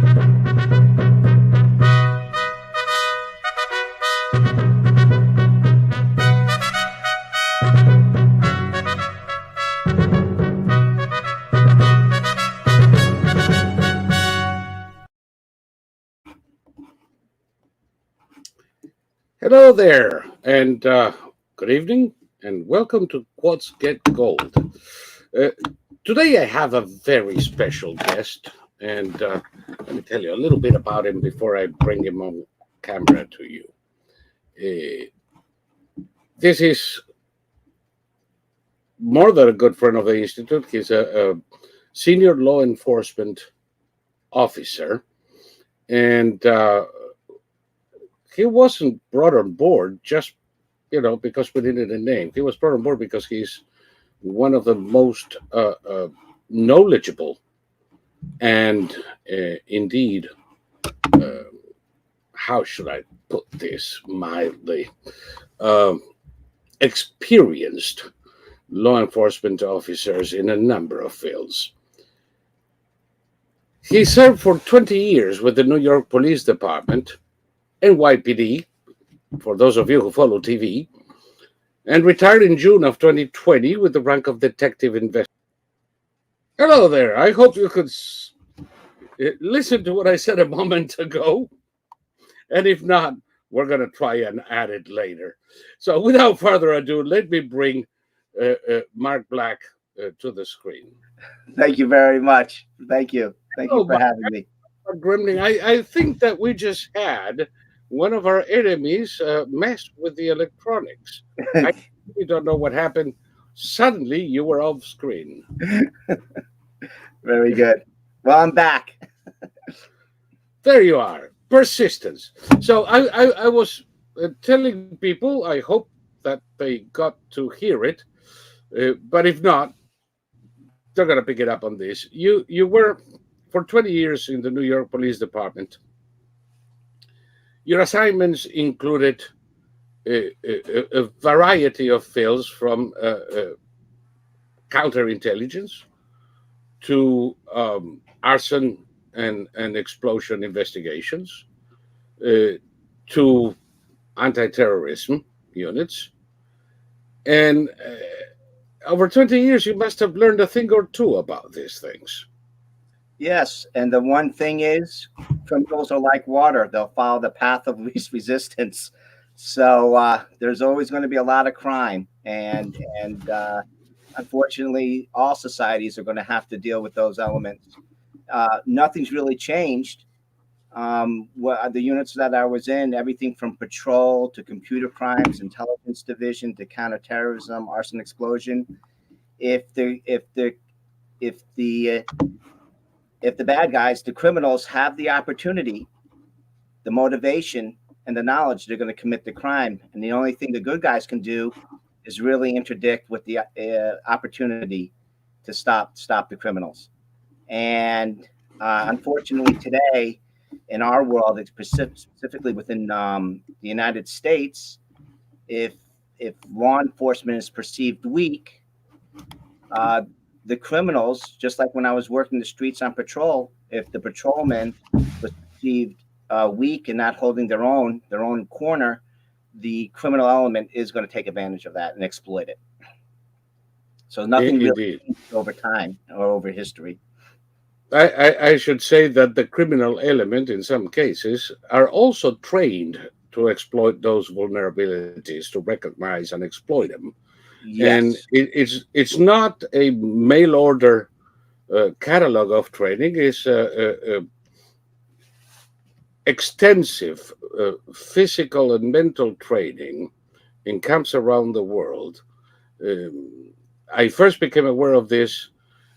Hello there, and good evening, and welcome to Quads Get Gold. Uh, Today I have a very special guest, and let me tell you a little bit about him before I bring him on camera to you. This is more than a good friend of the Institute. He's a senior law enforcement officer, and he wasn't brought on board just because we needed a name. He was brought on board because he's one of the most knowledgeable and indeed, uh, how should I put this mildly, experienced law enforcement officers in a number of fields. He served for 20 years with the New York Police Department, NYPD, for those of you who follow TV, and retired in June of 2020 with the rank of Detective Investigator. Hello there. I hope you could listen to what I said a moment ago. And if not, we're going to try and add it later. So without further ado, let me bring Marc Black to the screen. Thank you very much. Thank you. Thank you for having me. Grimling, I think that we just had one of our enemies mess with the electronics. I really don't know what happened. Suddenly, you were off screen. Very good. Well, I'm back. There you are. Persistence. So I was telling people, I hope that they got to hear it. But if not, they're going to pick it up on this. You were for 20 years in the New York Police Department. Your assignments included a variety of fields from counterintelligence to arson and explosion investigations to anti-terrorism units. And over 20 years, you must have learned a thing or two about these things. Yes. And the one thing is, criminals are like water. They'll follow the path of least resistance. So there's always going to be a lot of crime. And unfortunately, all societies are going to have to deal with those elements. Nothing's really changed. The units that I was in, everything from patrol to computer crimes, intelligence division to counterterrorism, arson explosion. If the bad guys, the criminals, have the opportunity, the motivation, and the knowledge, they're going to commit the crime. And the only thing the good guys can do is really interdict with the opportunity to stop the criminals. And unfortunately, today in our world, it's specifically within the United States, if law enforcement is perceived weak, the criminals, just like when I was working the streets on patrol, if the patrolman was perceived weak and not holding their own corner, the criminal element is going to take advantage of that and exploit it. So nothing really changed over time or over history. I should say that the criminal element in some cases are also trained to exploit those vulnerabilities, to recognize and exploit them. Yes. And it's not a mail order catalog of training. It's extensive physical and mental training in camps around the world. I first became aware of this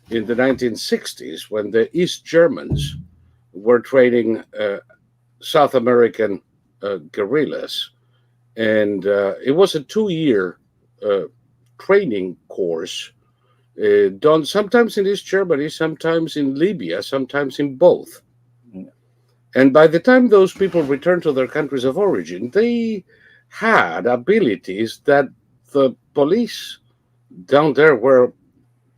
in the 1960s when the East Germans were training South American guerrillas. And it was a 2-year training course done sometimes in East Germany, sometimes in Libya, sometimes in both. And by the time those people returned to their countries of origin, they had abilities that the police down there were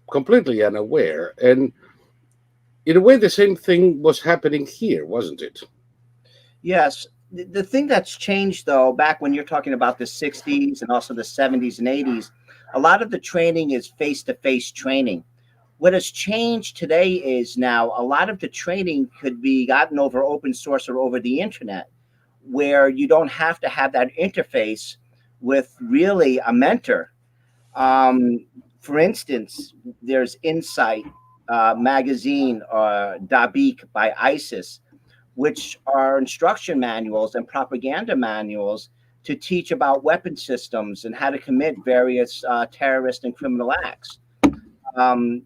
completely unaware. And in a way, the same thing was happening here, wasn't it? Yes. The thing that's changed, though, back when you're talking about the 60s and also the 70s and 80s, a lot of the training is face to face training. What has changed today is now a lot of the training could be gotten over open source or over the internet, where you don't have to have that interface with really a mentor. Um, for instance, there's Insight magazine, Dabiq by ISIS, which are instruction manuals and propaganda manuals to teach about weapon systems and how to commit various terrorist and criminal acts. Um,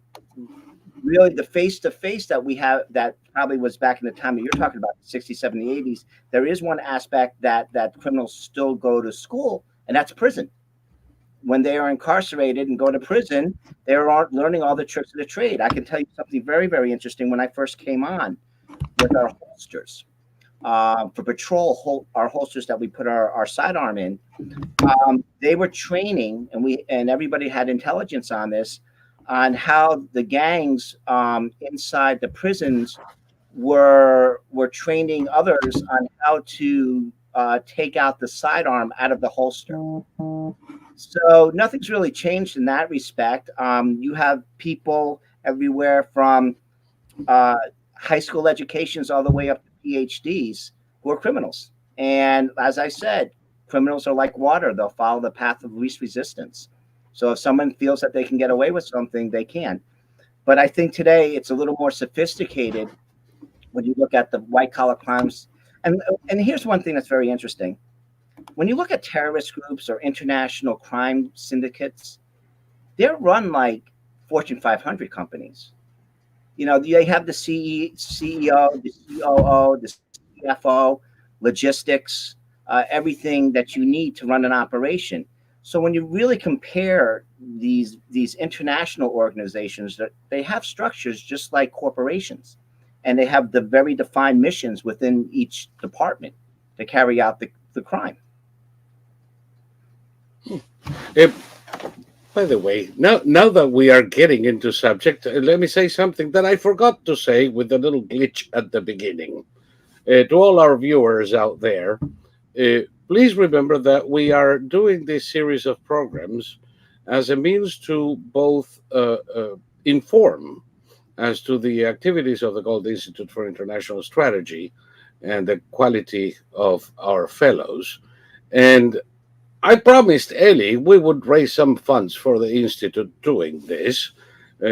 Really, the face to face that we have, that probably was back in the time that you're talking about, the 60s, 70s, 80s, there is one aspect that criminals still go to school, and that's prison. When they are incarcerated and go to prison, they are learning all the tricks of the trade. I can tell you something very, very interesting. When I first came on with our holsters, for patrol, our holsters that we put our sidearm in, they were training, and everybody had intelligence on this, on how the gangs inside the prisons were training others on how to take out the sidearm out of the holster. So nothing's really changed in that respect. You have people everywhere from uh, high school educations all the way up to PhDs who are criminals. And as I said, criminals are like water, they'll follow the path of least resistance. So if someone feels that they can get away with something, they can. But I think today it's a little more sophisticated when you look at the white collar crimes. And here's one thing that's very interesting. When you look at terrorist groups or international crime syndicates, they're run like Fortune 500 companies. You know, they have the CEO, the COO, the CFO, logistics, everything that you need to run an operation. So when you really compare these international organizations, that they have structures just like corporations, and they have the very defined missions within each department to carry out the crime. Uh, by the way, now that we are getting into subject, let me say something that I forgot to say with a little glitch at the beginning. To all our viewers out there, please remember that we are doing this series of programs as a means to both inform as to the activities of the Gold Institute for International Strategy and the quality of our fellows. And I promised Ellie we would raise some funds for the Institute doing this.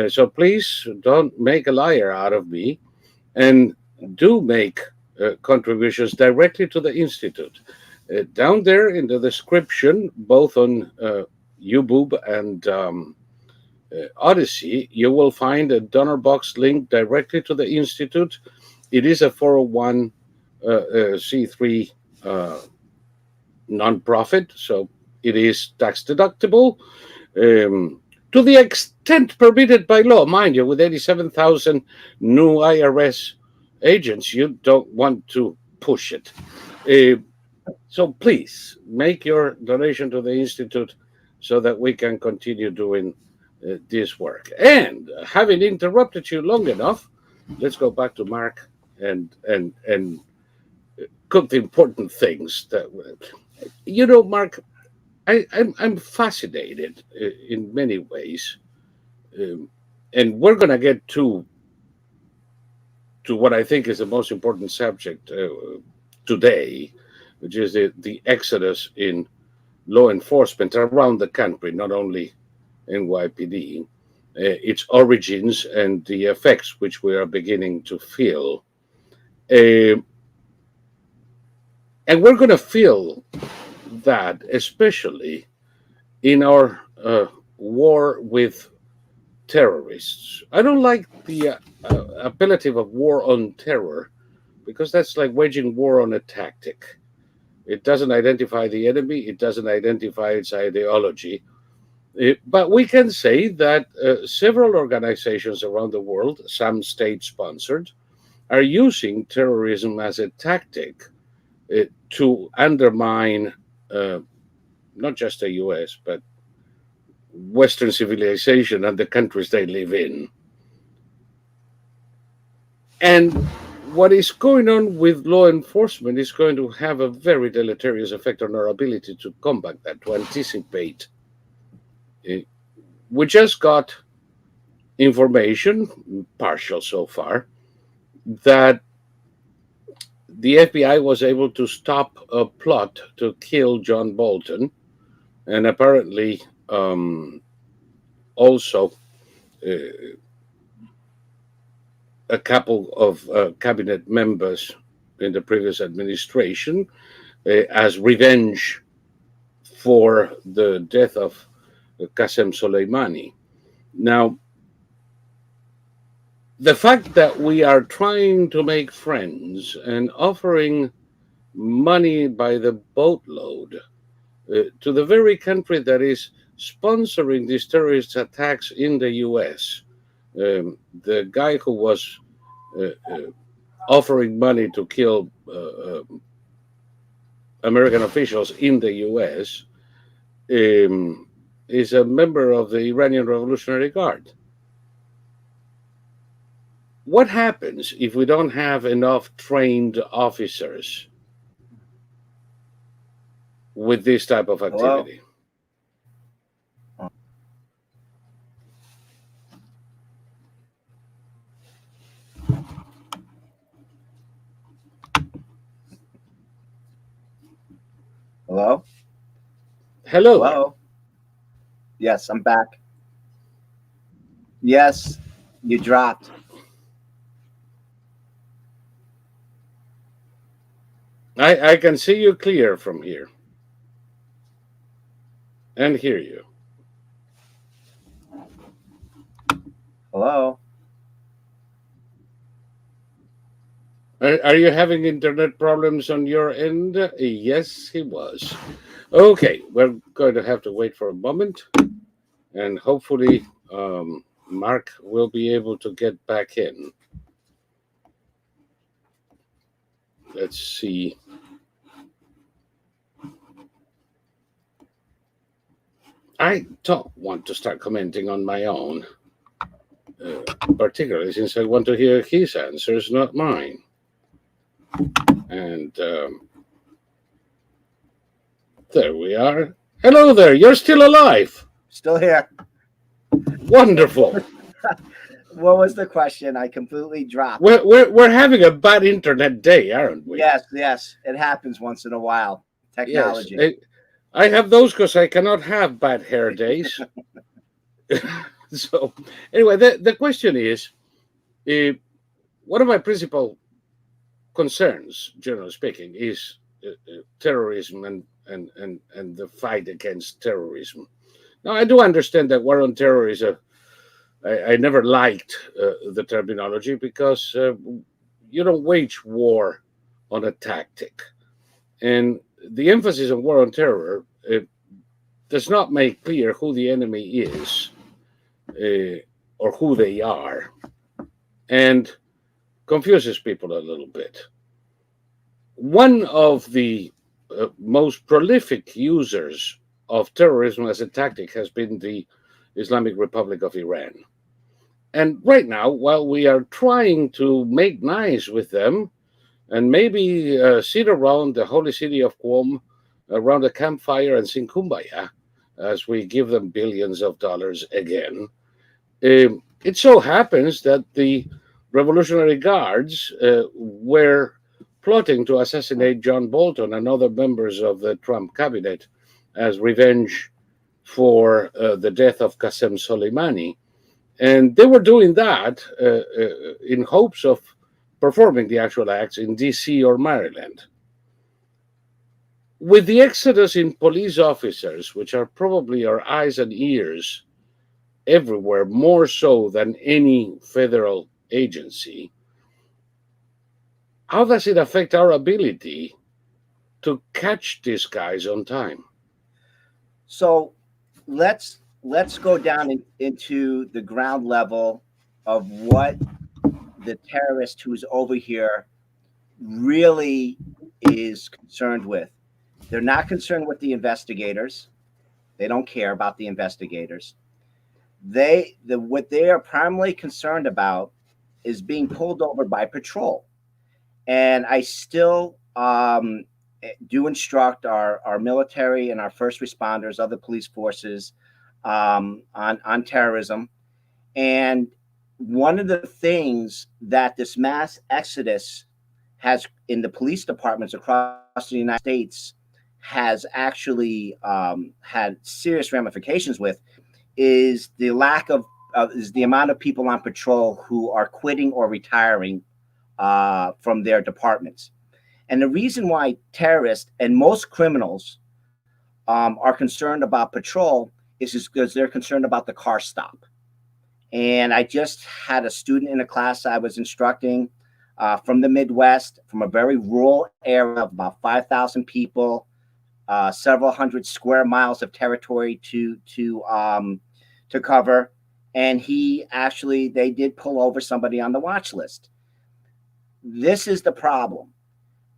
So please don't make a liar out of me, and do make contributions directly to the Institute. Down there in the description, both on YouTube and Odyssey, you will find a donor box link directly to the Institute. It is a 401c3 nonprofit, so it is tax deductible. To the extent permitted by law, mind you, with 87,000 new IRS agents, you don't want to push it. So please make your donation to the Institute so that we can continue doing this work. And having interrupted you long enough, let's go back to Mark and cook the important things that Mark. I'm fascinated in many ways, um, and we're going to get to what I think is the most important subject today, which is the exodus in law enforcement around the country, not only NYPD, its origins and the effects which we are beginning to feel. Uh, and we're going to feel that, especially in our war with terrorists. I don't like the appellative of war on terror because that's like waging war on a tactic. It doesn't identify the enemy, it doesn't identify its ideology. But we can say that several organizations around the world, some state sponsored, are using terrorism as a tactic to undermine uh, not just the US, but Western civilization and the countries they live in. And what is going on with law enforcement is going to have a very deleterious effect on our ability to combat that, to anticipate. Uh, We just got information, partial so far, that the FBI was able to stop a plot to kill John Bolton, and apparently also uh, a couple of cabinet members in the previous administration as revenge for the death of Qasem Soleimani. Now, the fact that we are trying to make friends and offering money by the boatload to the very country that is sponsoring these terrorist attacks in the US. The guy who was uh, uh, offering money to kill American officials in the US is a member of the Iranian Revolutionary Guard. What happens if we don't have enough trained officers with this type of Hello? activity? Hello? Hello there. Hello? Yes, I'm back. Yes, you dropped. I can see you clear from here and hear you. Hello? Are you having internet problems on your end? Yes, he was. Okay, we're going to have to wait for a moment, and hopefully, Mark will be able to get back in. Let's see. I don't want to start commenting on my own, particularly since I want to hear his answers, not mine. And there we are. Hello there, you're still alive. Still here. Wonderful. What was the question? I completely dropped. We're having a bad internet day, aren't we? Yes, yes. It happens once in a while. Yes. Technology. I have those because I cannot have bad hair days. So, anyway, the question is uh, one of my principal concerns, generally speaking, is terrorism and the fight against terrorism. Now, I do understand that war on terror is I never liked the terminology because you don't wage war on a tactic. And the emphasis on war on terror does not make clear who the enemy is or who they are, and confuses people a little bit. One of the most prolific users of terrorism as a tactic has been the Islamic Republic of Iran. And right now, while we are trying to make nice with them and maybe sit around the holy city of Qom around a campfire and sing Kumbaya as we give them billions of dollars again, it so happens that the Revolutionary Guards were plotting to assassinate John Bolton and other members of the Trump cabinet as revenge for the death of Qasem Soleimani. And they were doing that in hopes of performing the actual acts in DC or Maryland. With the exodus in police officers, which are probably our eyes and ears everywhere, more so than any federal agency, how does it affect our ability to catch these guys on time? So let's go down into the ground level of what the terrorist who's over here really is concerned with. They're not concerned with the investigators. They don't care about the investigators. What they are primarily concerned about is being pulled over by patrol. And I still do instruct our military and our first responders, other police forces, on terrorism. And one of the things that this mass exodus has in the police departments across the United States has actually had serious ramifications with is the lack of is the amount of people on patrol who are quitting or retiring from their departments. And the reason why terrorists and most criminals are concerned about patrol is because they're concerned about the car stop. And I just had a student in a class I was instructing from the Midwest, from a very rural area of about 5,000 people, several hundred square miles of territory to cover. And they did pull over somebody on the watch list. This is the problem.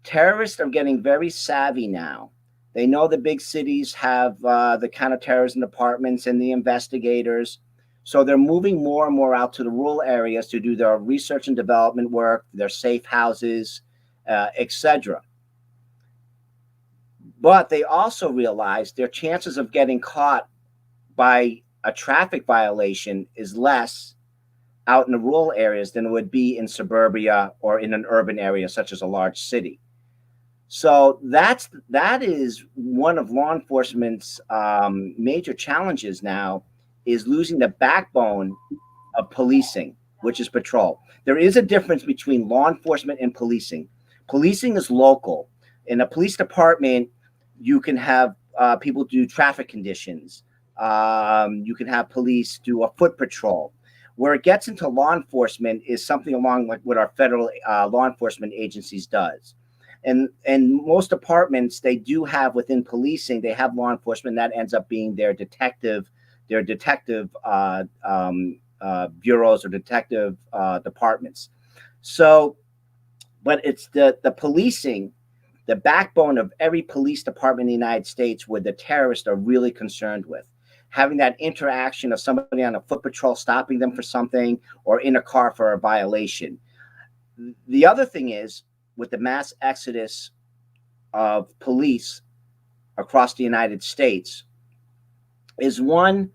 Terrorists are getting very savvy now. They know the big cities have the counterterrorism departments and the investigators. So they're moving more and more out to the rural areas to do their research and development work, their safe houses, etc. But they also realize their chances of getting caught by a traffic violation is less out in the rural areas than it would be in suburbia or in an urban area such as a large city. So that is one of law enforcement's major challenges now, is losing the backbone of policing, which is patrol. There is a difference between law enforcement and policing. Policing is local. In a police department, you can have people do traffic conditions. You can have police do a foot patrol. Where it gets into law enforcement is something along like what our federal law enforcement agencies does. And most departments, they do have within policing, they have law enforcement that ends up being their detective bureaus or detective departments. So, but it's the policing, the backbone of every police department in the United States, where the terrorists are really concerned with. Having that interaction of somebody on a foot patrol stopping them for something or in a car for a violation. The other thing is, with the mass exodus of police across the United States, is one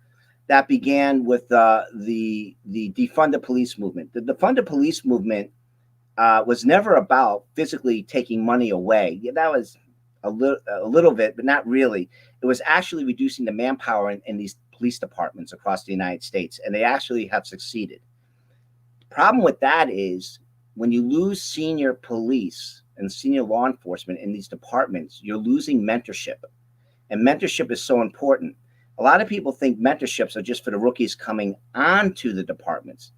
that began with the defund the police movement. The defund the police movement was never about physically taking money away. Yeah, that was a little bit, but not really. It was actually reducing the manpower in these police departments across the United States, and they actually have succeeded. The problem with that is when you lose senior police and senior law enforcement in these departments, you're losing mentorship. And mentorship is so important. A lot of people think mentorships are just for the rookies coming onto the departments,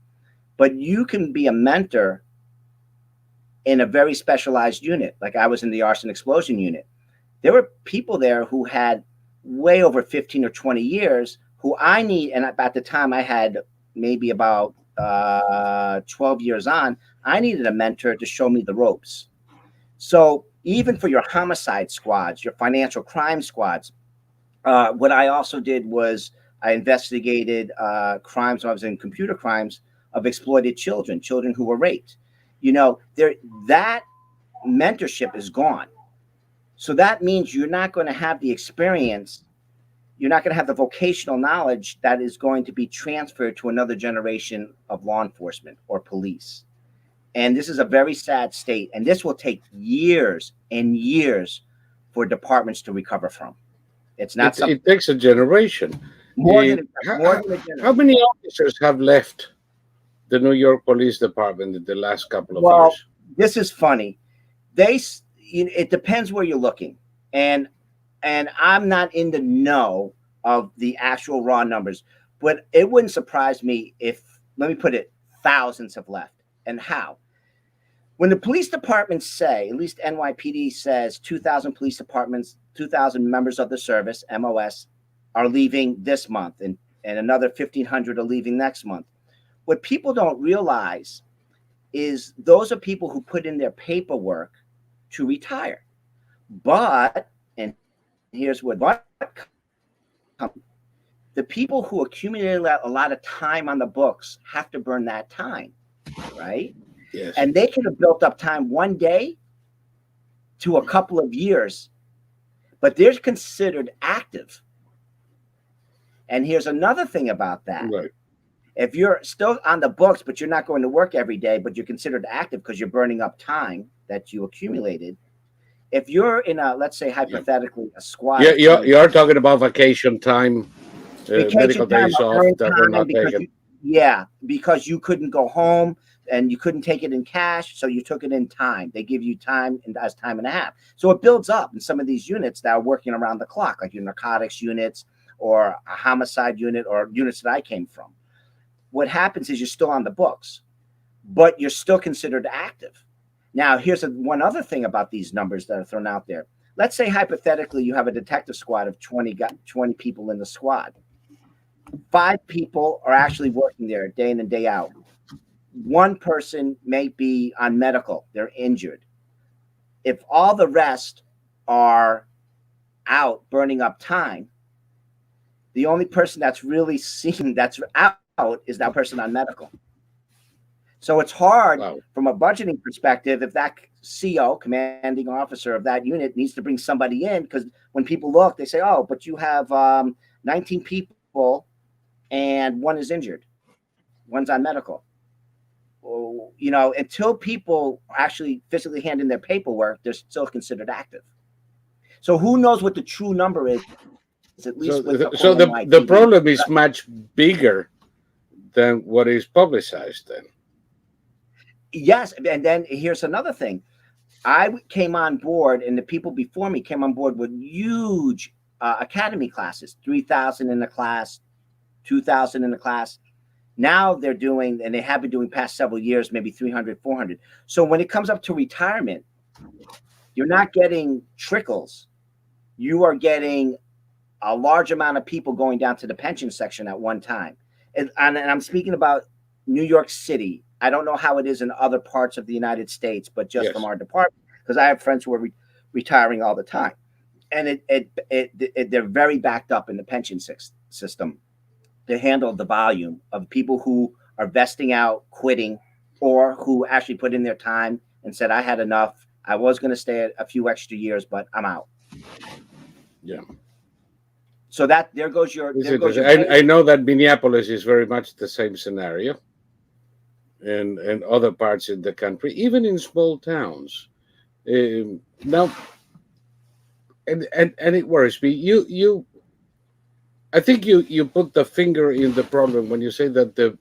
but you can be a mentor in a very specialized unit. Like I was in the Arson Explosion unit. There were people there who had way over 15 or 20 years who I need. And at the time I had maybe about 12 years on, I needed a mentor to show me the ropes. So even for your homicide squads, your financial crime squads, what I also did was I investigated crimes when I was in computer crimes of exploited children who were raped. You know, that mentorship is gone. So that means you're not going to have the experience. You're not going to have the vocational knowledge that is going to be transferred to another generation of law enforcement or police. And this is a very sad state. And this will take years and years for departments to recover from. It's not something. It takes a generation. More than a How generation. many officers have left the New York Police Department in the last couple of Well, years? this is funny. It depends where you're looking. And I'm not in the know of the actual raw numbers, but it wouldn't surprise me if, let me put it, thousands have left. And how? When the police departments say, at least NYPD says 2,000 police departments, 2,000 members of the service, MOS, are leaving this month, and another 1,500 are leaving next month. What people don't realize is those are people who put in their paperwork to retire. But, and here's what the people who accumulate a lot of time on the books have to burn that time. right? Yes. And they could have built up time one day to a couple of years, but they're considered active. And here's another thing about that. Right. If you're still on the books, but you're not going to work every day, but you're considered active because you're burning up time that you accumulated. If you're in a, let's say, Yeah. hypothetically, a squad Yeah. of 20 You're talking about vacation time, medical vacation time days or off earned that were time not because taken. you, yeah, because you couldn't go home and you couldn't take it in cash, so you took it in time. They give you time and as time and a half. So it builds up in some of these units that are working around the clock, like your narcotics units or a homicide unit or units that I came from. What happens is you're still on the books, but you're still considered active. Now, here's one other thing about these numbers that are thrown out there. Let's say hypothetically you have a detective squad of 20 people in the squad. 5 people are actually working there day in and day out. One person may be on medical, they're injured. If all the rest are out burning up time, the only person that's really seen that's out is that person on medical. So it's hard Wow. from a budgeting perspective if that CO, commanding officer of that unit, needs to bring somebody in, because when people look, they say, "Oh, but you have 19 people and one is injured, one's on medical." Well, until people actually physically hand in their paperwork, they're still considered active. So who knows what the true number is, at least with the quote So NYPD. the problem is much bigger than what is publicized. Then. Yes, and then here's another thing. I came on board, and the people before me came on board with huge academy classes, 3,000 in the class, 2,000 in the class. Now they're doing, and they have been doing past several years, maybe 300, 400. So when it comes up to retirement, you're not getting trickles. You are getting a large amount of people going down to the pension section at one time. And I'm speaking about New York City. I don't know how it is in other parts of the United States, but just from Yes. our department, because I have friends who are retiring all the time. And they're very backed up in the pension system to handle the volume of people who are vesting out, quitting, or who actually put in their time and said, "I had enough. I was going to stay a few extra years, but I'm out." Yeah. So that there goes It's your interesting. base. I know that Minneapolis is very much the same scenario, and other parts in the country, even in small towns. Now, and it worries me. I think you put the finger in the problem when you say that the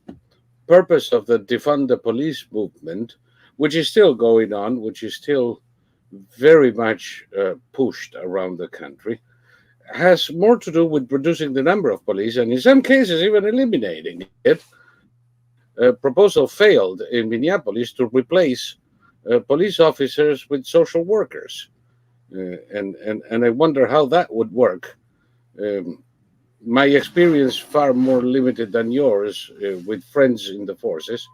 purpose of the defund the police movement, which is still going on, which is still very much pushed around the country, has more to do with reducing the number of police and in some cases even eliminating it. A proposal failed in Minneapolis to replace police officers with social workers. And I wonder how that would work. Um, my experience, far more limited than yours, with friends in the forces,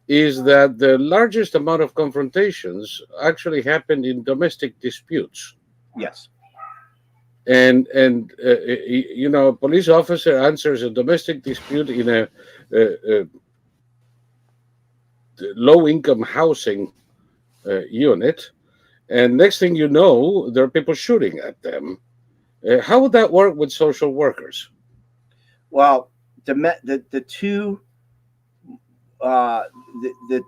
is that the largest amount of confrontations actually happened in domestic disputes. Yes. And a police officer answers a domestic dispute in a low income housing unit, and next thing you know, there are people shooting at them. How would that work with social workers? Well, the two uh, the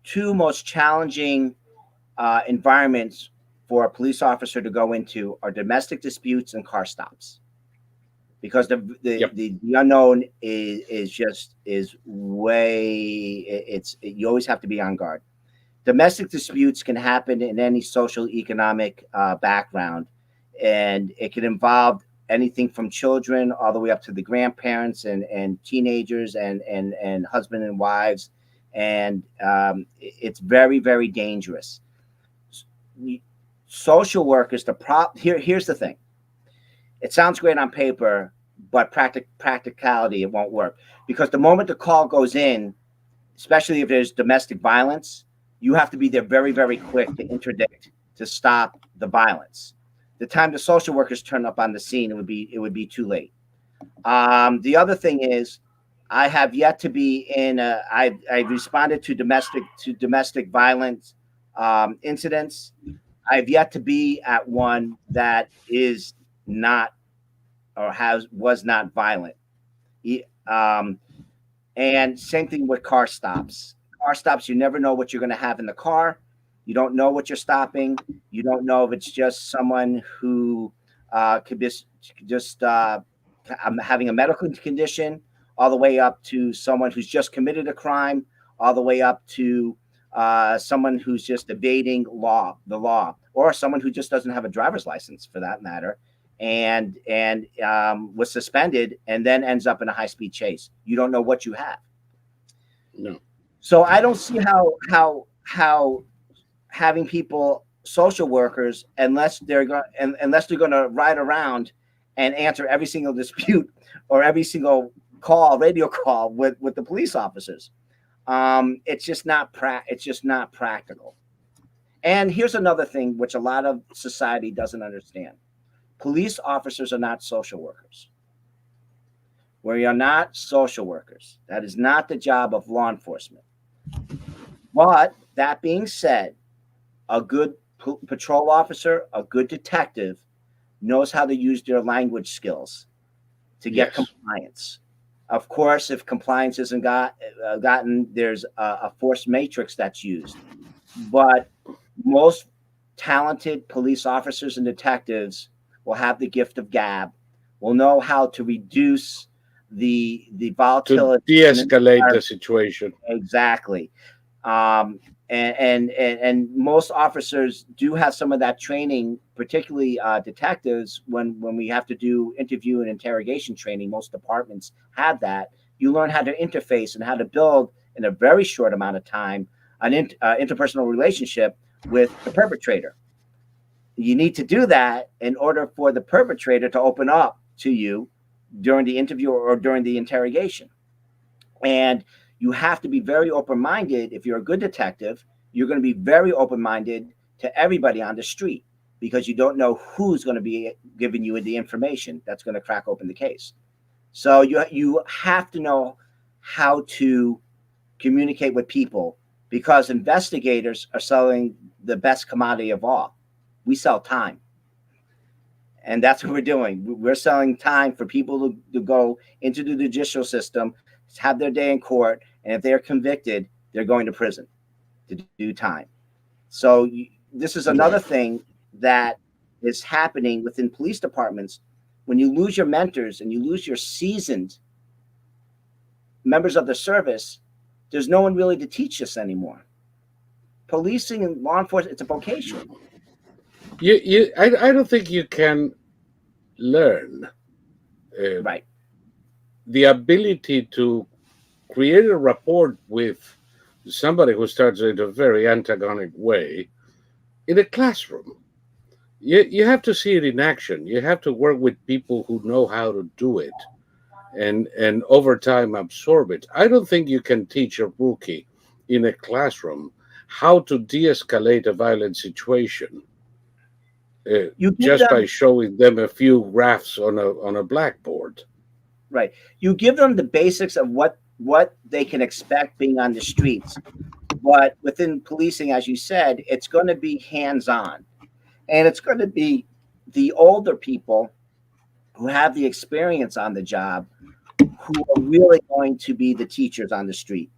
two most challenging environments for a police officer to go into are domestic disputes and car stops, because Yep. the unknown is way you always have to be on guard. Domestic disputes can happen in any social economic background, and it can involve anything from children all the way up to the grandparents and teenagers and husband and wives, and it's very, very dangerous. Social workers, here's the thing. It sounds great on paper, but practicality, it won't work, because the moment the call goes in, especially if there's domestic violence, you have to be there very, very quick to interdict, to stop the violence. The time the social workers turn up on the scene, it would be too late. The other thing is, I have yet to be in. I've responded to domestic violence incidents. I've yet to be at one that is not or has was not violent. E- Um, and same thing with car stops. Car stops, you never know what you're going to have in the car. You don't know what you're stopping. You don't know if it's just someone who could be just having a medical condition, all the way up to someone who's just committed a crime, all the way up to someone who's just evading the law, or someone who just doesn't have a driver's license, for that matter, and was suspended and then ends up in a high speed chase. You don't know what you have. No. So I don't see how having people social workers, unless they're going to ride around and answer every single dispute or every single radio call with the police officers. It's just not practical. And here's another thing which a lot of society doesn't understand: police officers are not social workers. We are not social workers. That is not the job of law enforcement. But that being said, a good patrol officer, a good detective, knows how to use their language skills to get Yes. compliance. Of course, if compliance isn't gotten, there's a force matrix that's used. But most talented police officers and detectives will have the gift of gab, will know how to reduce the To volatility in an de-escalate the environment. situation. Exactly. Um, and most officers do have some of that training, particularly detectives. When we have to do interview and interrogation training, most departments have that. You learn how to interface and how to build in a very short amount of time an interpersonal relationship with the perpetrator. You need to do that in order for the perpetrator to open up to you during the interview or during the interrogation. And you have to be very open minded. If you're a good detective, you're going to be very open minded to everybody on the street, because you don't know who's going to be giving you the information that's going to crack open the case. So you have to know how to communicate with people, because investigators are selling the best commodity of all. We sell time. And that's what we're doing. We're selling time for people to go into the judicial system, have their day in court, and if they're convicted, they're going to prison to do time. So this is another Right. thing that is happening within police departments. When you lose your mentors and you lose your seasoned members of the service, there's no one really to teach this anymore. Policing and law enforcement, it's a vocation. I don't think you can learn uh, Right. the ability to create a rapport with somebody who starts in a very antagonic way in a classroom. You have to see it in action. You have to work with people who know how to do it, and over time absorb it. I don't think you can teach a rookie in a classroom how to de-escalate a violent situation You give just by them showing them a few graphs on a blackboard. Right. You give them the basics of what they can expect being on the streets. But within policing, as you said, it's going to be hands-on. And it's going to be the older people who have the experience on the job who are really going to be the teachers on the street.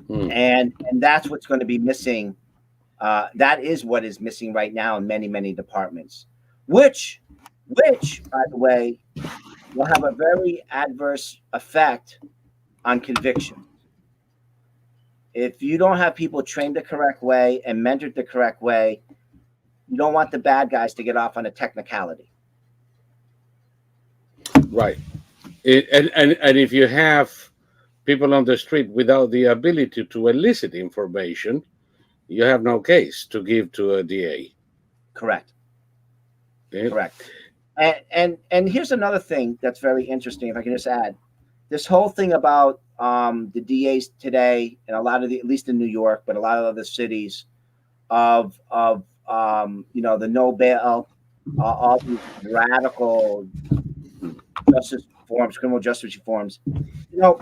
Hmm. And that's what's going to be missing. That is what is missing right now in many departments, which by the way, will have a very adverse effect on conviction. If you don't have people trained the correct way and mentored the correct way, you don't want the bad guys to get off on a technicality. Right. And if you have people on the street without the ability to elicit information, you have no case to give to a DA. Correct. Okay? Correct. And here's another thing that's very interesting. If I can just add, this whole thing about the DAs today, and a lot of at least in New York, but a lot of other cities, of the no bail, all these radical justice reforms, criminal justice reforms. You know,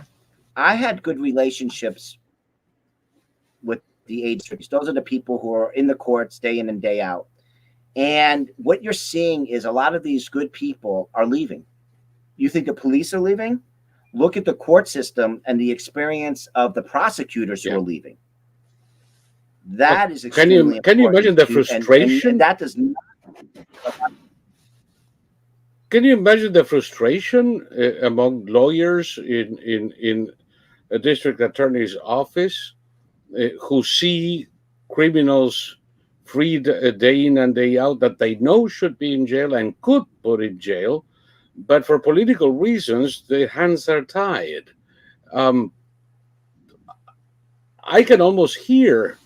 I had good relationships with the agencies. Those are the people who are in the courts day in and day out. And what you're seeing is a lot of these good people are leaving. You think the police are leaving? Look at the court system and the experience of the prosecutors who Yeah. are leaving. That is Can you extremely can you imagine important. the And frustration? that does not. Can you imagine the frustration among lawyers in a district attorney's office who see criminals freed day in and day out that they know should be in jail and could put in jail, but for political reasons, their hands are tied. Um, I can almost hear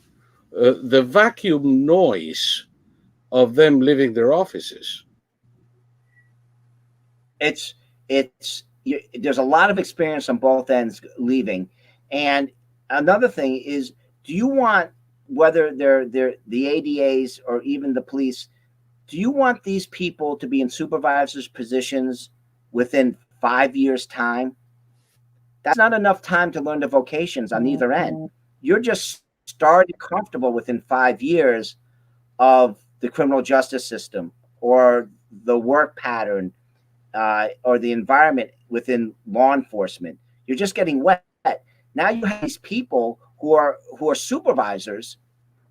the vacuum noise of them leaving their offices. There's a lot of experience on both ends leaving, and another thing is, do you want, whether they're the ADAs or even the police, do you want these people to be in supervisors positions within 5 years time? That's not enough time to learn the vocations on either end. You're just starting comfortable within 5 years of the criminal justice system or the work pattern or the environment within law enforcement. You're just getting wet. Now you have these people who are supervisors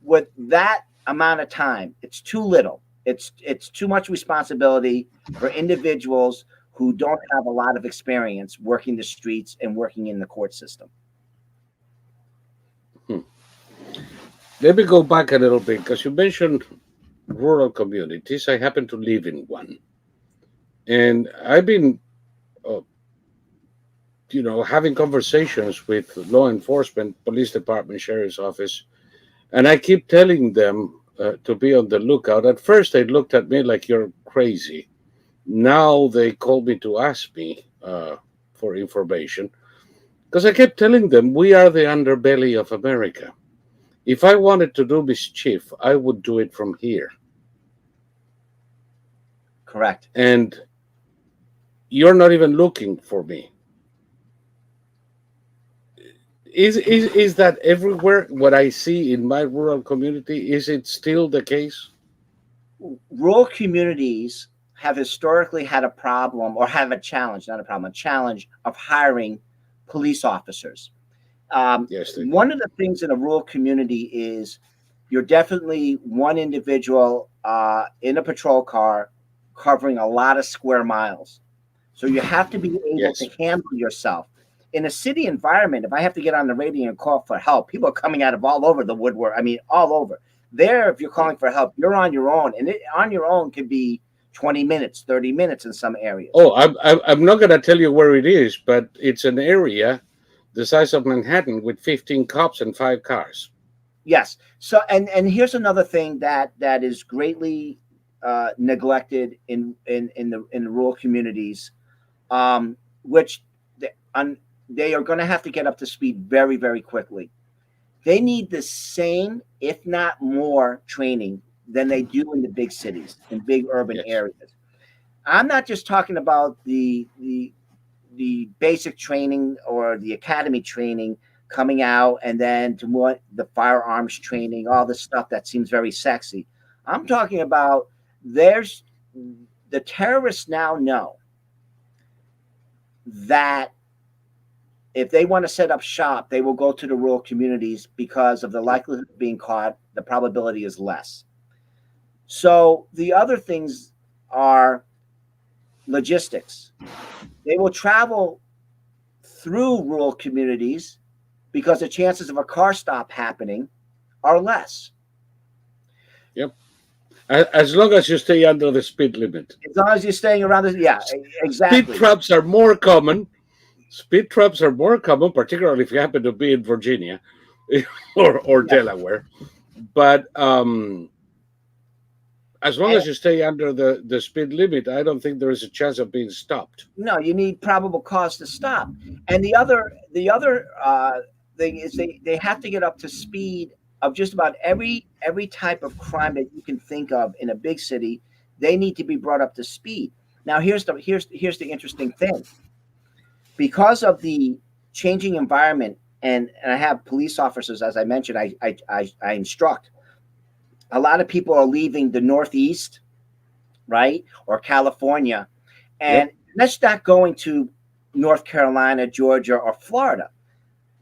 with that amount of time. It's too little. It's too much responsibility for individuals who don't have a lot of experience working the streets and working in the court system. Hmm. Let me go back a little bit because you mentioned rural communities. I happen to live in one, and I've been, uh, having conversations with law enforcement, police department, sheriff's office, and I keep telling them to be on the lookout. At first, they looked at me like you're crazy. Now they call me to ask me for information because I kept telling them we are the underbelly of America. If I wanted to do mischief, I would do it from here. Correct. And you're not even looking for me. Is that everywhere? What I see in my rural community, is it still the case? Rural communities have historically had a problem, or have a challenge, not a problem, a challenge of hiring police officers. Yes, they do. One of the things in a rural community is you're definitely one individual in a patrol car covering a lot of square miles. So you have to be able to Yes. handle yourself. In a city environment, if I have to get on the radio and call for help, people are coming out of all over the woodwork. I mean, all over. There, if you're calling for help, you're on your own. And on your own could be 20 minutes, 30 minutes in some areas. Oh, I'm not going to tell you where it is, but it's an area the size of Manhattan with 15 cops and 5 cars. Yes. So, and here's another thing that is greatly neglected in the rural communities, which they are going to have to get up to speed very, very quickly. They need the same, if not more, training than they do in the big cities, in big urban Yes. areas. I'm not just talking about the basic training or the academy training coming out and then to what the firearms training, all this stuff that seems very sexy. I'm talking about there's the terrorists now know that if they want to set up shop, they will go to the rural communities because of the likelihood of being caught. The probability is less. So the other things are logistics. They will travel through rural communities because the chances of a car stop happening are less. Yep. As long as you stay under the speed limit. As long as you're staying around this, yeah, Speed exactly. traps are more common. Speed traps are more common, particularly if you happen to be in Virginia or Yes. Delaware. But as long And as you stay under the speed limit, I don't think there is a chance of being stopped. no, you need probable cause to stop. And the other thing is they have to get up to speed of just about every type of crime that you can think of in a big city. They need to be brought up to speed. Now here's the interesting thing. because of the changing environment, and I have police officers, as I mentioned, I instruct. A lot of people are leaving the Northeast, right, or California, and Yep. that's not going to North Carolina, Georgia, or Florida.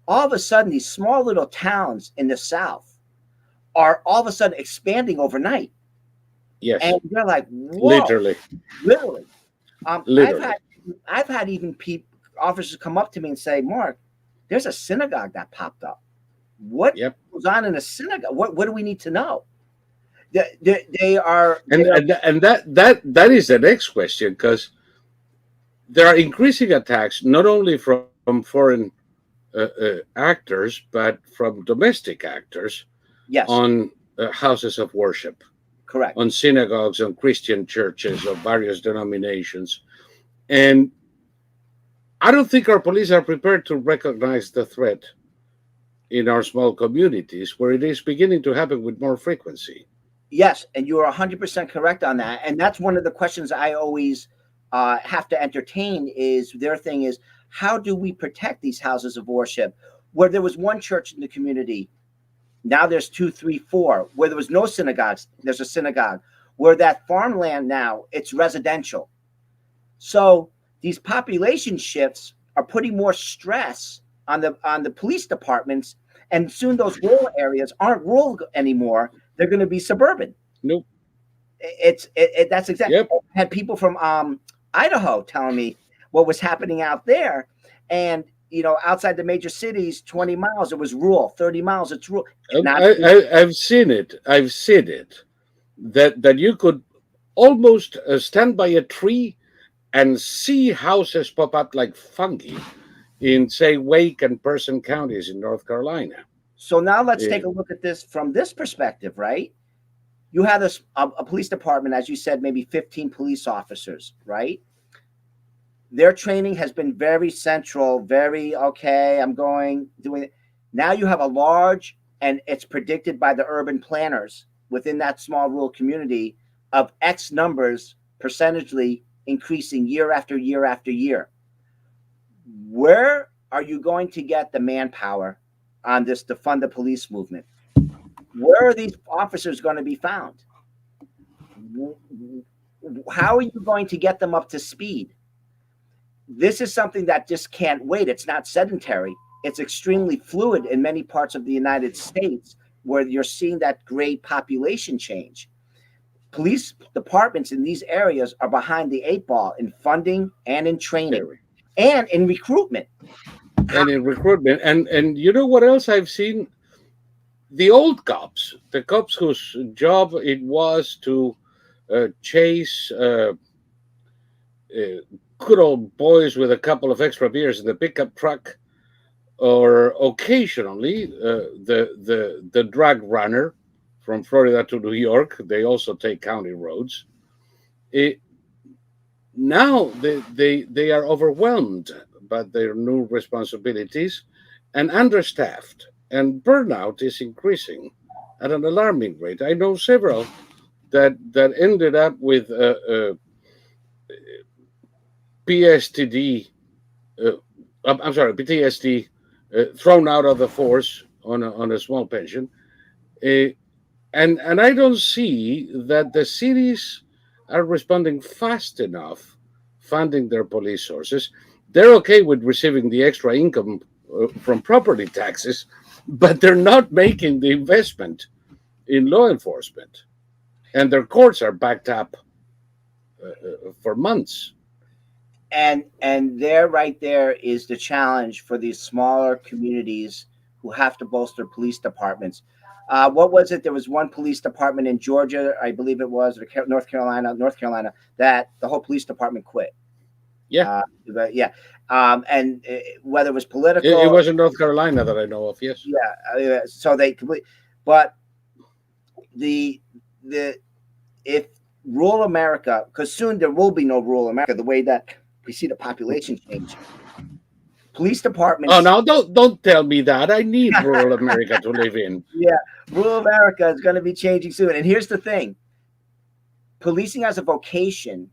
All of a sudden, these small little towns in the South are all of a sudden expanding overnight, and Yes. you're like, "Whoa!" Literally. Literally. I've had Literally. even people officers come up to me and say, "Mark, there's a synagogue that popped up. What Yep. goes on in a synagogue? What do we need to know?" They are And that is the next question, because there are increasing attacks not only from foreign actors but from domestic actors yes, on houses of worship, correct. on synagogues, on Christian churches of various denominations. And I don't think our police are prepared to recognize the threat in our small communities, where it is beginning to happen with more frequency. Yes, and you are 100% correct on that. And that's one of the questions I always have to entertain. Is their thing is, how do we protect these houses of worship? Where there was one church in the community, now there's two, three, four. Where there was no synagogues, there's a synagogue. Where that farmland now, it's residential. So these population shifts are putting more stress on the police departments, and soon those rural areas aren't rural anymore. They're going to be suburban. Nope. That's exactly. Yep. I had people from Idaho telling me what was happening out there, and outside the major cities, 20 miles it was rural, 30 miles it's rural. Not I've seen it. I've seen it. That you could almost stand by a tree and see houses pop up like fungi in, say, Wake and Person counties in North Carolina. so now let's take Eh, a look at this from this perspective, right? You have a police department, as you said, maybe 15 police officers, right? Their training has been very central, very okay. I'm going doing it. Now you have a large, and it's predicted by the urban planners within that small rural community of X numbers percentagely increasing year after year after year. Where are you going to get the manpower on this to fund the police movement? Where are these officers going to be found? How are you going to get them up to speed? This is something that just can't wait. It's not sedentary. It's extremely fluid in many parts of the United States, where you're seeing that great population change. Police departments in these areas are behind the eight ball in funding and in training very. and in recruitment. And in recruitment. And you know what else I've seen? The old cops, the cops whose job it was to chase good old boys with a couple of extra beers in the pickup truck, or occasionally the drag runner from Florida to New York. They also take county roads. It, Now they are overwhelmed by their new responsibilities and understaffed, and burnout is increasing at an alarming rate. I know several that ended up with PSTD. Uh, I'm sorry, PTSD, thrown out of the force on a small pension. Uh, and I don't see that the cities are responding fast enough, funding their police sources. They're okay with receiving the extra income from property taxes, but they're not making the investment in law enforcement, and their courts are backed up for months. And there, right there, is the challenge for these smaller communities who have to bolster police departments. What was it? There was one police department in Georgia, I believe it was, or North Carolina, that the whole police department quit. Yeah, Yeah, and whether it was it political, was in North Carolina that I know of. Yes. yeah. So they complete, but the the if rural America, because soon there will be no rural America, the way that we see the population change. Police Oh, departments, now don't tell me that. I need rural America to live in. yeah, rural America is going to be changing soon. And here's the thing: policing as a vocation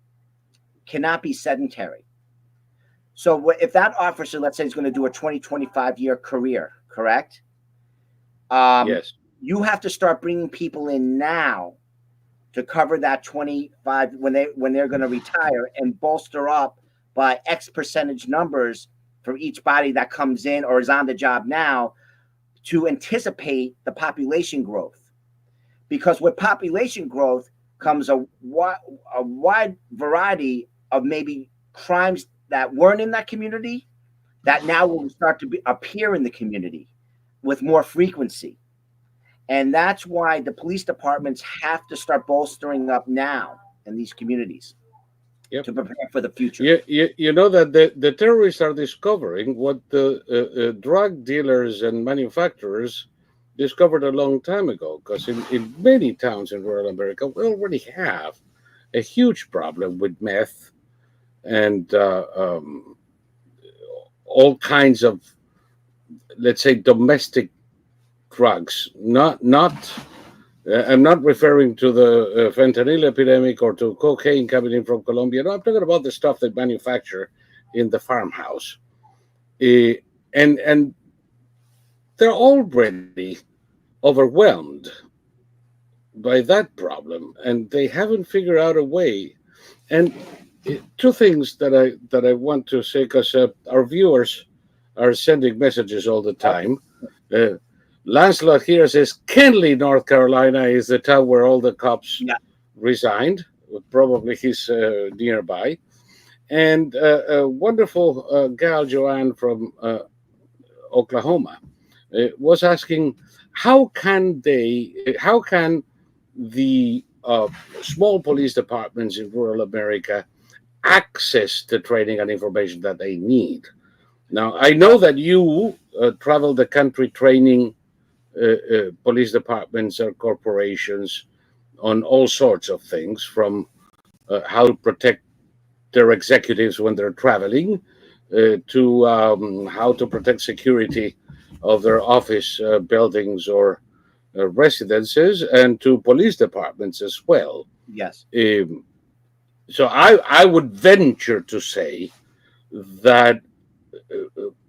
cannot be sedentary. So if that officer, let's say, is going to do a 20-25 year career, correct? Um, Yes. you have to start bringing people in now to cover that 25 when they're going to retire, and bolster up by X percentage numbers for each body that comes in or is on the job now, to anticipate the population growth. Because with population growth comes a wide variety of maybe crimes that weren't in that community that now will start to appear in the community with more frequency. And that's why the police departments have to start bolstering up now in these communities Yep. to prepare for the future. You know that the terrorists are discovering what the drug dealers and manufacturers discovered a long time ago. Because in many towns in rural America, we already have a huge problem with meth and all kinds of, let's say, domestic drugs. Not I'm not referring to the fentanyl epidemic or to cocaine coming in from Colombia. No, I'm talking about the stuff they manufacture in the farmhouse. Eh, and they're already overwhelmed by that problem, and they haven't figured out a way. And two things that I want to say, because our viewers are sending messages all the Yep. time. Uh, Lancelot here says Kenley, North Carolina, is the town where all the cops Yeah. resigned. Probably he's nearby. And a wonderful gal, Joanne from Oklahoma, was asking, how can the small police departments in rural America access the training and information that they need? Now, I know that you travel the country training police departments or corporations on all sorts of things, from how to protect their executives when they're traveling, to how to protect security of their office buildings or residences, and to police departments as well. Yes. Um, so I would venture to say that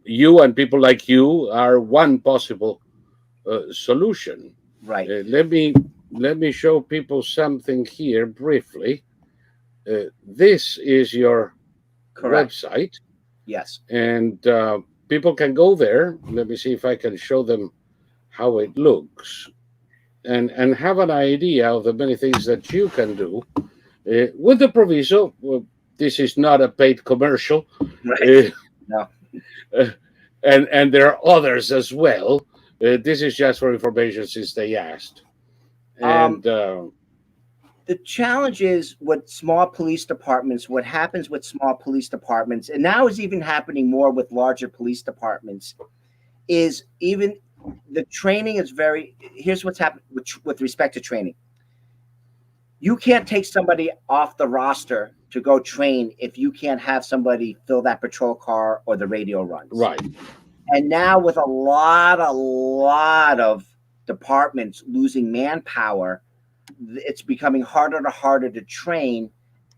you and people like you are one possible solution. Right. Let me show people something here briefly. This is your Correct. website, Yes. and people can go there. Let me see if I can show them how it looks, and have an idea of the many things that you can do. With the proviso, well, this is not a paid commercial, Right. uh, No. uh, and there are others as well. This is just for information since they asked. Um, And the challenge is with small police departments, what happens with small police departments, and now is even happening more with larger police departments, is even the training is very, here's what's happening with respect to training. You can't take somebody off the roster to go train if you can't have somebody fill that patrol car or the radio runs. right, And now with a lot of departments losing manpower, it's becoming harder and harder to train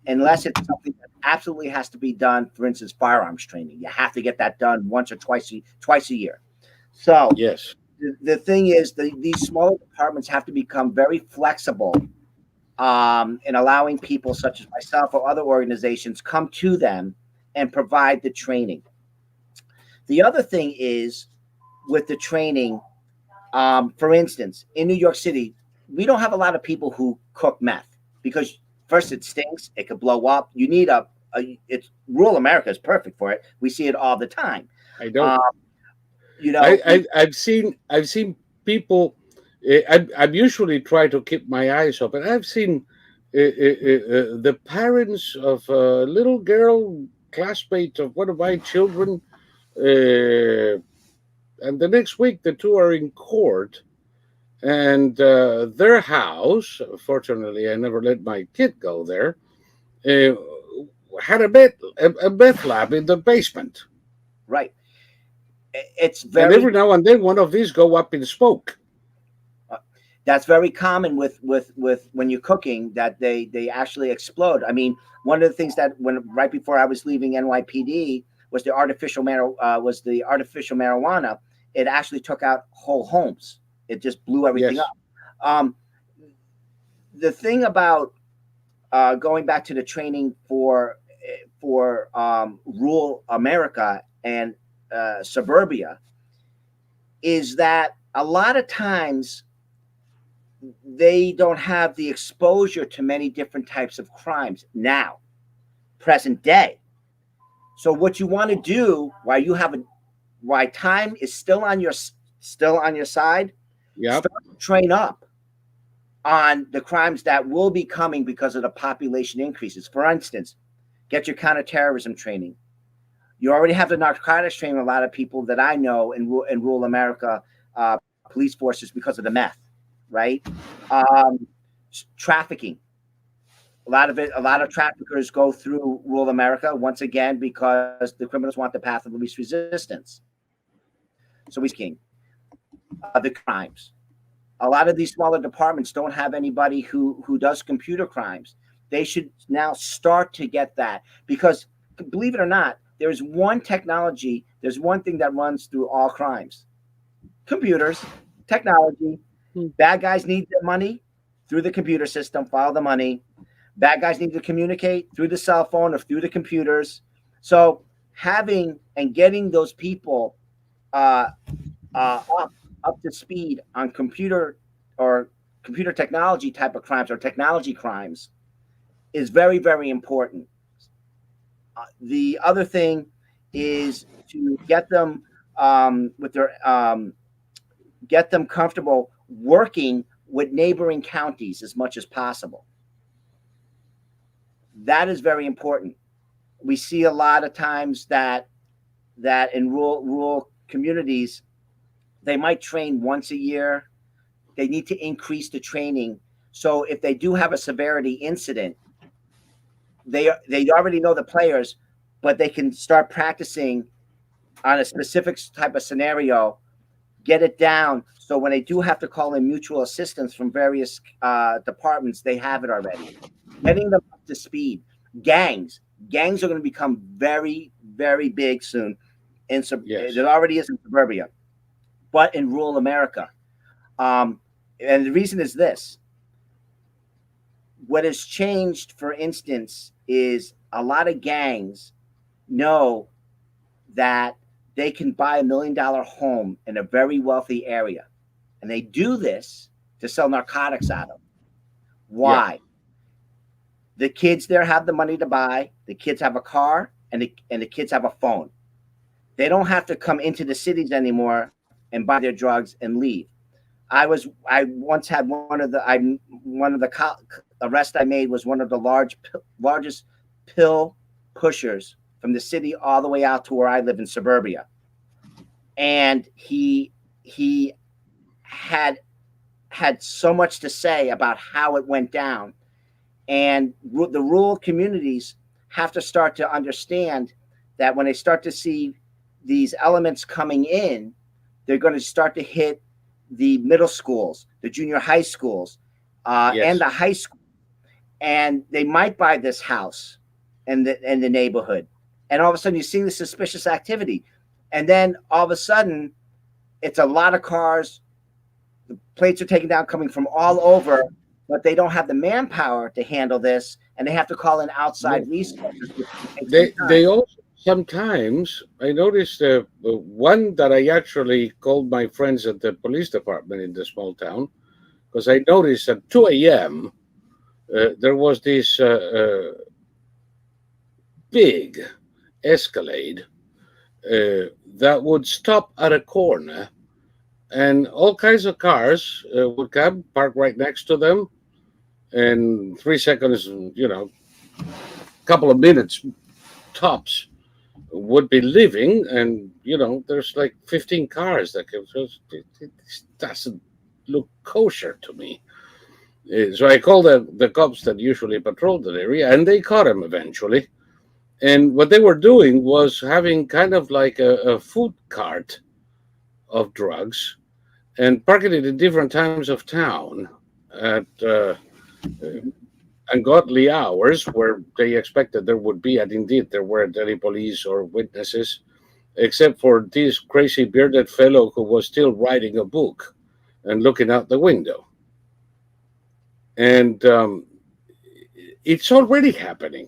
unless it's something that absolutely has to be done. For instance, firearms training. You have to get that done once or twice a year. So yes, the thing is, these smaller departments have to become very flexible in allowing people such as myself or other organizations come to them and provide the training. The other thing is with the training, for instance, in New York City, we don't have a lot of people who cook meth because first it stinks, it could blow up. You need it's rural America is perfect for it. We see it all the time. I know. Um, you know, I've seen people. I'm usually try to keep my eyes open. I've seen the parents of a little girl, classmate of one of my children, uh, and the next week the two are in court, and their house. Fortunately, I never let my kid go there. Uh, had a meth lab in the basement, right. It's and very every now and then one of these go up in smoke. that's very common with when you're cooking that they actually explode. I mean, one of the things that when right before I was leaving NYPD, was the artificial marijuana. It actually took out whole homes. It just blew everything Yes. up. Um, the thing about going back to the training for rural America and suburbia is that a lot of times they don't have the exposure to many different types of crimes now, present day. So what you want to do while you have a while time is still on your side, Yep. start to train up on the crimes that will be coming because of the population increases. For instance, get your counterterrorism training. You already have the narcotics training. A lot of people that I know in rural America, police forces because of the meth, right? Um, Trafficking. A lot of traffickers go through rural America once again because the criminals want the path of least resistance. So we king the crimes. A lot of these smaller departments don't have anybody who does computer crimes. They should now start to get that because believe it or not, there's one thing that runs through all crimes: computers, technology. Hmm. Bad guys need their money through the computer system, follow the money. Bad guys need to communicate through the cell phone or through the computers. So having and getting those people uh, up to speed on or computer technology type of crimes or technology crimes is very, very important. The other thing is to get them with their get them comfortable working with neighboring counties as much as possible. That is very important. We see a lot of times that in rural communities they might train once a year. They need to increase the training. So if they do have a severity incident, they already know the players, but they can start practicing on a specific type of scenario, get it down. So when they do have to call in mutual assistance from various departments, they have it already. Getting them up to speed. Gangs, gangs are going to become very, very big soon. Yes. It already is in suburbia, but in rural America. Um, and the reason is this: what has changed, for instance, is a lot of gangs know that they can buy $1 million home in a very wealthy area. And they do this to sell narcotics out of. Yeah. Why? The kids there have the money to buy, the kids have a car, and the kids have a phone. They don't have to come into the cities anymore and buy their drugs and leave. I once had one of the arrests I made was one of the largest pill pushers from the city all the way out to where I live in suburbia, and he had had so much to say about how it went down, and the rural communities have to start to understand that when they start to see these elements coming in, they're going to start to hit the middle schools, the junior high schools, and Yes. the high school, and they might buy this house in the neighborhood, and all of a sudden you see the suspicious activity, and then all of a sudden it's a lot of cars. The plates are taken down, coming from all over, but they don't have the manpower to handle this, and they have to call in outside No. resources, which can take some time. They also sometimes I noticed one that I actually called my friends at the police department in the small town because I noticed at 2 a.m. There was this big Escalade that would stop at a corner, and all kinds of cars would come, park right next to them, and 3 seconds, couple of minutes tops, would be leaving, and there's like 15 cars that come. So it doesn't look kosher to me. So I called the cops that usually patrol that area, and they caught him eventually. And what they were doing was having kind of like a food cart of drugs and parking it in different times of town at ungodly hours where they expected there would be, and indeed there weren't any police or witnesses, except for this crazy bearded fellow who was still writing a book and looking out the window. And it's already happening.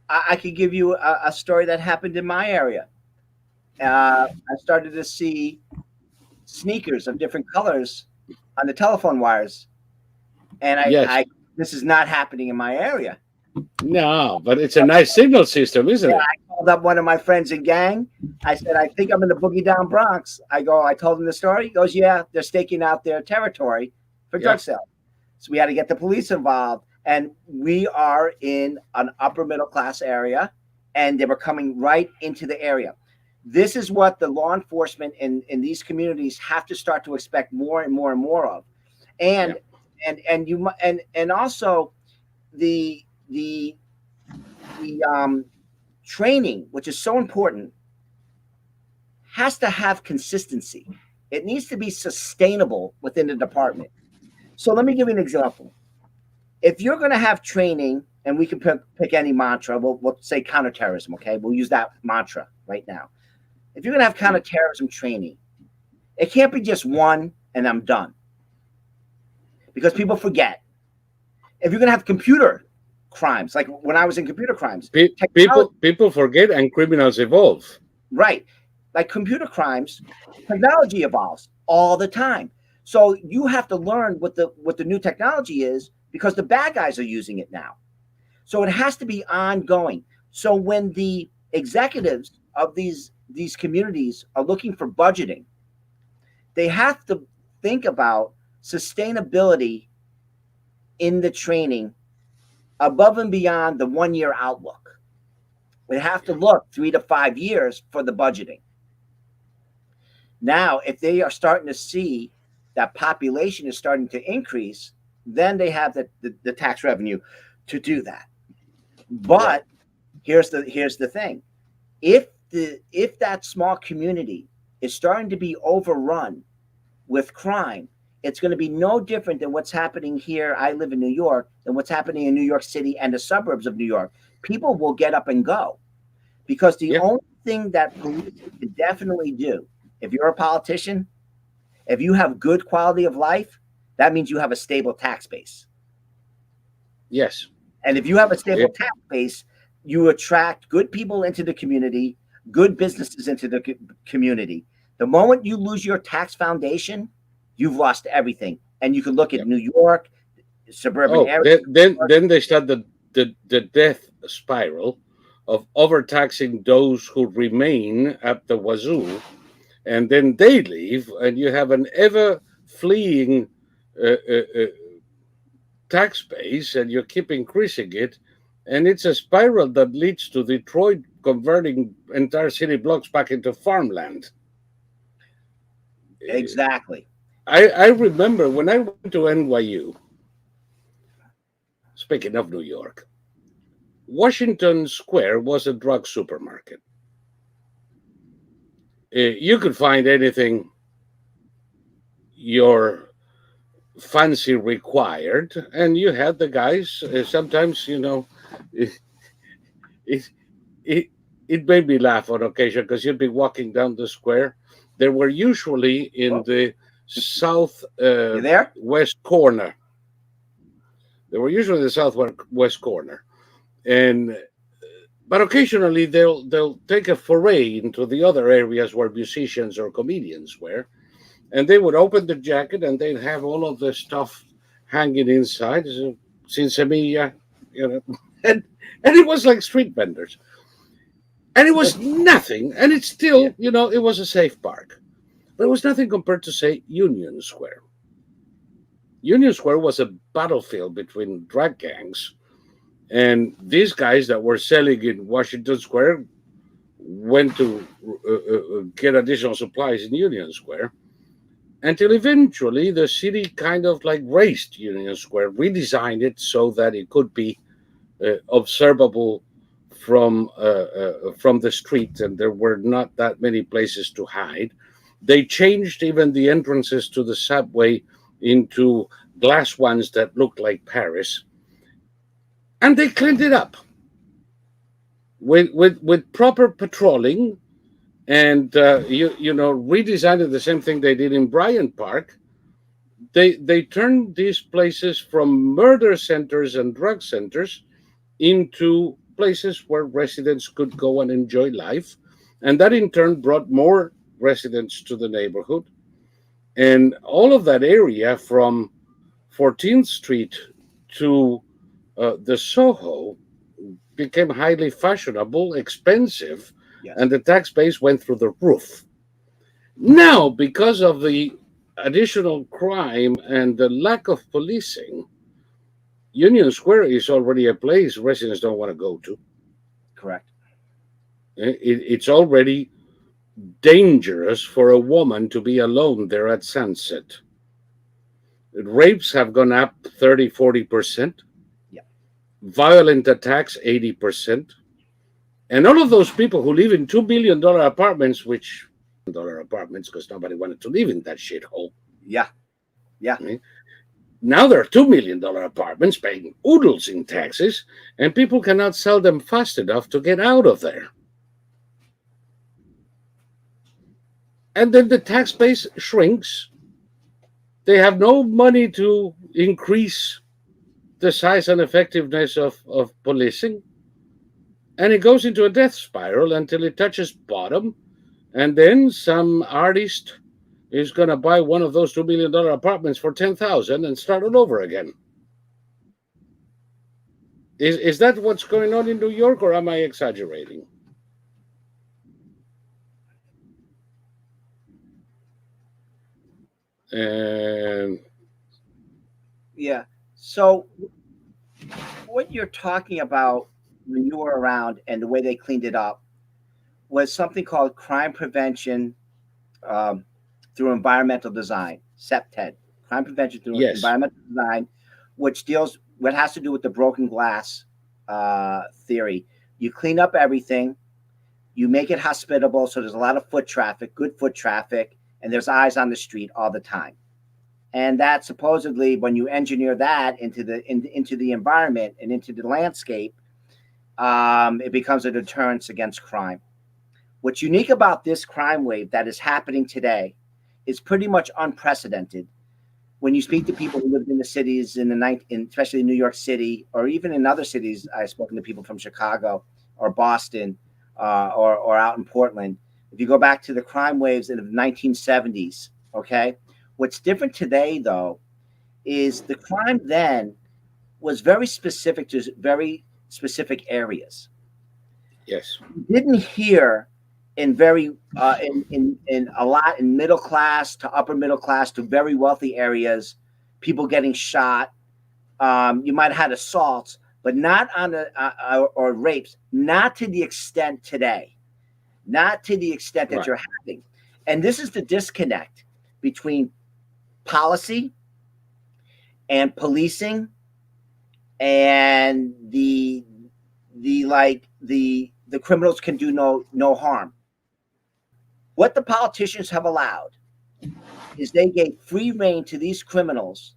I could give you a story that happened in my area. I started to see sneakers of different colors on the telephone wires, and Yes. I this is not happening in my area. No, but it's a nice signal system, isn't Yeah, it? I called up one of my friends in gang. I said, I think I'm in the Boogie Down Bronx. I told him the story. He goes, yeah, they're staking out their territory for Yeah. drug sales. So we had to get the police involved. And we are in an upper middle class area, and they were coming right into the area. This is what the law enforcement in these communities have to start to expect more and more and more of. And and also the the the training, which is so important, has to have consistency. It needs to be sustainable within the department. So let me give you an example. If you're going to have training, and we can pick any mantra, we'll say counterterrorism, okay? We'll use that mantra right now. If you're going to have counterterrorism training, it can't be just one and I'm done, because people forget. If you're going to have computer crimes, like when I was in computer crimes, People forget and criminals evolve. right? Like computer crimes, technology evolves all the time. So you have to learn what the new technology is, because the bad guys are using it now. So it has to be ongoing. So when the executives of these communities are looking for budgeting, they have to think about sustainability in the training above and beyond the 1 year outlook. They have to look 3 to 5 years for the budgeting. Now, if they are starting to see that population is starting to increase, then they have the tax revenue to do that. But here's the thing. If that small community is starting to be overrun with crime, it's going to be no different than what's happening here. I live in New York, than what's happening in New York City and the suburbs of New York. People will get up and go, because the Yeah. only thing that police can definitely do, if you're a politician, if you have good quality of life, that means you have a stable tax base. Yes. And if you have a Yeah. stable tax base, you attract good people into the community, good businesses into the community. The moment you lose your tax foundation, you've lost everything. And you can look at Yeah. New York, suburban Oh, areas. then they start the death spiral of overtaxing those who remain at the wazoo, and then they leave, and you have an ever fleeing tax base, and you keep increasing it, and it's a spiral that leads to Detroit converting entire city blocks back into farmland. Exactly. I remember when I went to NYU. Speaking of New York, Washington Square was a drug supermarket. You could find anything your fancy required, and you had the guys. Sometimes, it, it, it, it made me laugh on occasion because you'd be walking down the square. They were usually in Well, the south you there? west corner. They were usually in the southwest corner, and but occasionally they'll take a foray into the other areas where musicians or comedians were, and they would open the jacket and they'd have all of the stuff hanging inside, so, sin semilla, and it was like street vendors, and it was nothing, and it's Yeah. still, it was a safe park, but it was nothing compared to, say, Union Square. Union Square was a battlefield between drug gangs, and these guys that were selling in Washington Square went to get additional supplies in Union Square, until eventually the city kind of like raised Union Square, redesigned it so that it could be observable from the street, and there were not that many places to hide. They changed even the entrances to the subway into glass ones that looked like Paris, And they cleaned it up with proper patrolling, and redesigned it, the same thing they did in Bryant Park. They turned these places from murder centers and drug centers into places where residents could go and enjoy life, and that in turn brought more residents to the neighborhood. And all of that area from 14th Street to the Soho became highly fashionable, expensive, Yes. and the tax base went through the roof. Now, because of the additional crime and the lack of policing, Union Square is already a place residents don't want to go to. Correct. It's already dangerous for a woman to be alone there at sunset. Rapes have gone up 30-40%, Yeah. violent attacks 80%. And all of those people who live in $2 million apartments, which dollar apartments because nobody wanted to live in that shithole. Yeah. Yeah. Now there are $2 million apartments paying oodles in taxes, and people cannot sell them fast enough to get out of there. And then the tax base shrinks. They have no money to increase the size and effectiveness of policing. And it goes into a death spiral until it touches bottom. And then some artist is going to buy one of those $2 million apartments for $10,000 and start all over again. Is that what's going on in New York, or am I exaggerating? And Yeah. So what you're talking about when you were around and the way they cleaned it up was something called crime prevention um, through environmental design, SEPTED, crime prevention through yes, environmental design, which deals what has to do with the broken glass theory. You clean up everything, you make it hospitable, so there's a lot of foot traffic, good foot traffic, and there's eyes on the street all the time. And that supposedly, when you engineer that into the environment and into the landscape, it becomes a deterrence against crime. What's unique about this crime wave that is happening today is pretty much unprecedented. When you speak to people who lived in the cities in the night, especially in New York City, or even in other cities, I've spoken to people from Chicago or Boston or out in Portland. If you go back to the crime waves in the 1970s, okay, what's different today though is the crime then was very specific to very specific areas. yes, Didn't hear in very in a lot in middle class to upper middle class to very wealthy areas, people getting shot. You might have had assaults, but not on the or rapes, not to the extent today, not to the extent that right. you're having. And this is the disconnect between policy and policing and the criminals can do no harm. What the politicians have allowed is they gave free rein to these criminals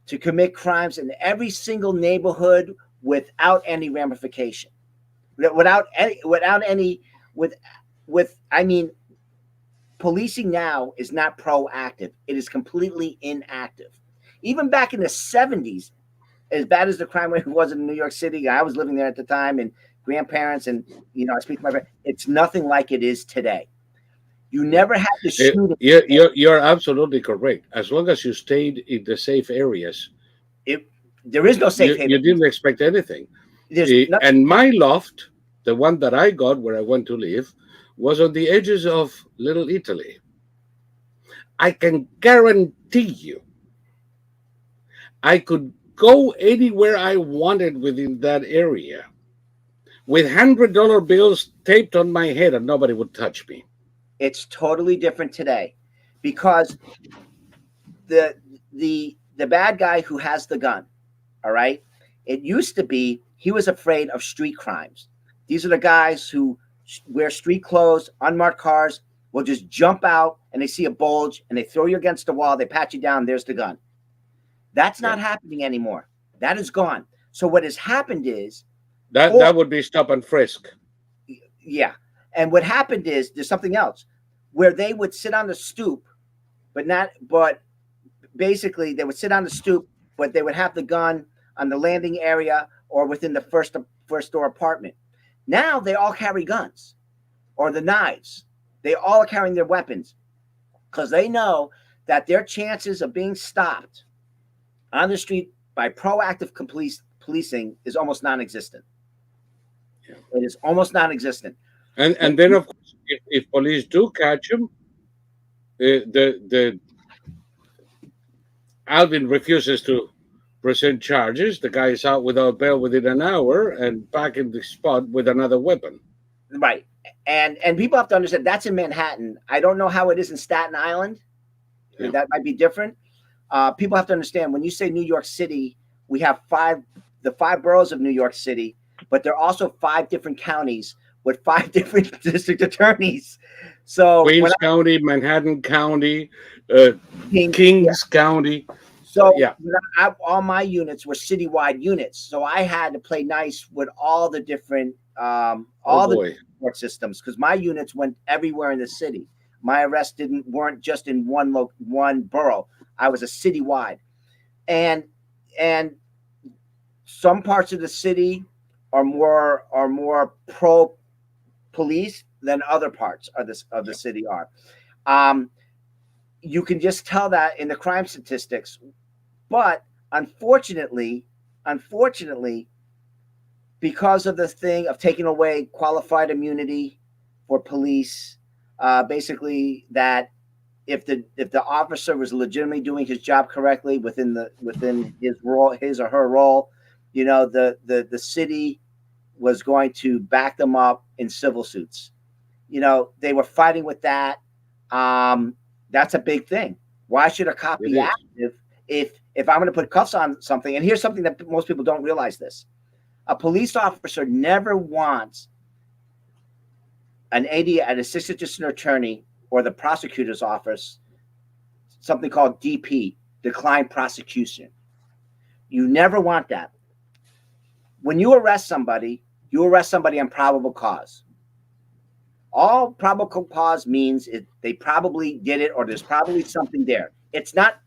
to commit crimes in every single neighborhood without any ramification, without any with I mean, policing now is not proactive; it is completely inactive. Even back in the 70s, as bad as the crime rate was in New York City, I was living there at the time, and grandparents, and I speak to my parents. It's nothing like it is today. You never had to shoot You're absolutely correct. As long as you stayed in the safe areas, it. There is no safe you haven. didn't expect anything. There's nothing. And my loft, the one that I got where I went to live, was on the edges of Little Italy. I can guarantee you, I could go anywhere I wanted within that area with $100 bills taped on my head, and nobody would touch me. It's totally different today, because the the bad guy who has the gun, all right. It used to be he was afraid of street crimes. These are the guys who wear street clothes, unmarked cars, will just jump out and they see a bulge and they throw you against the wall, they pat you down, there's the gun. That's Yeah. not happening anymore. That is gone. So what has happened is, That would be stop and frisk. yeah, and what happened is there's something else where they would sit on the stoop, but basically they would sit on the stoop, but they would have the gun on the landing area or within the first door apartment. Now they all carry guns or the knives. They all are carrying their weapons because they know that their chances of being stopped on the street by proactive policing is almost non-existent. Yeah. It is almost non-existent. And then of course, if police do catch him, the Alvin refuses to present charges. The guy is out without bail within an hour and back in the spot with another weapon. Right. And people have to understand that's in Manhattan. I don't know how it is in Staten Island. Yeah. That might be different. People have to understand when you say New York City, we have the five boroughs of New York City, but there are also 5 different counties with 5 different district attorneys. So Queens County, Manhattan County, Kings yeah. County. So yeah, all my units were citywide units. So I had to play nice with all the different the court systems because my units went everywhere in the city. My arrests weren't just in one borough. I was a citywide, and some parts of the city are more pro police than other parts of the city are. You can just tell that in the crime statistics, but unfortunately, because of the thing of taking away qualified immunity for police, basically that if the officer was legitimately doing his job correctly within his role, his or her role, the city was going to back them up in civil suits. They were fighting with that. That's a big thing. Why should a cop be active if I'm going to put cuffs on something? And here's something that most people don't realize this. A police officer never wants an assistant district attorney or the prosecutor's office, something called DP, decline prosecution. You never want that. When you arrest somebody on probable cause. All probable cause means they probably did it or there's probably something there. It's not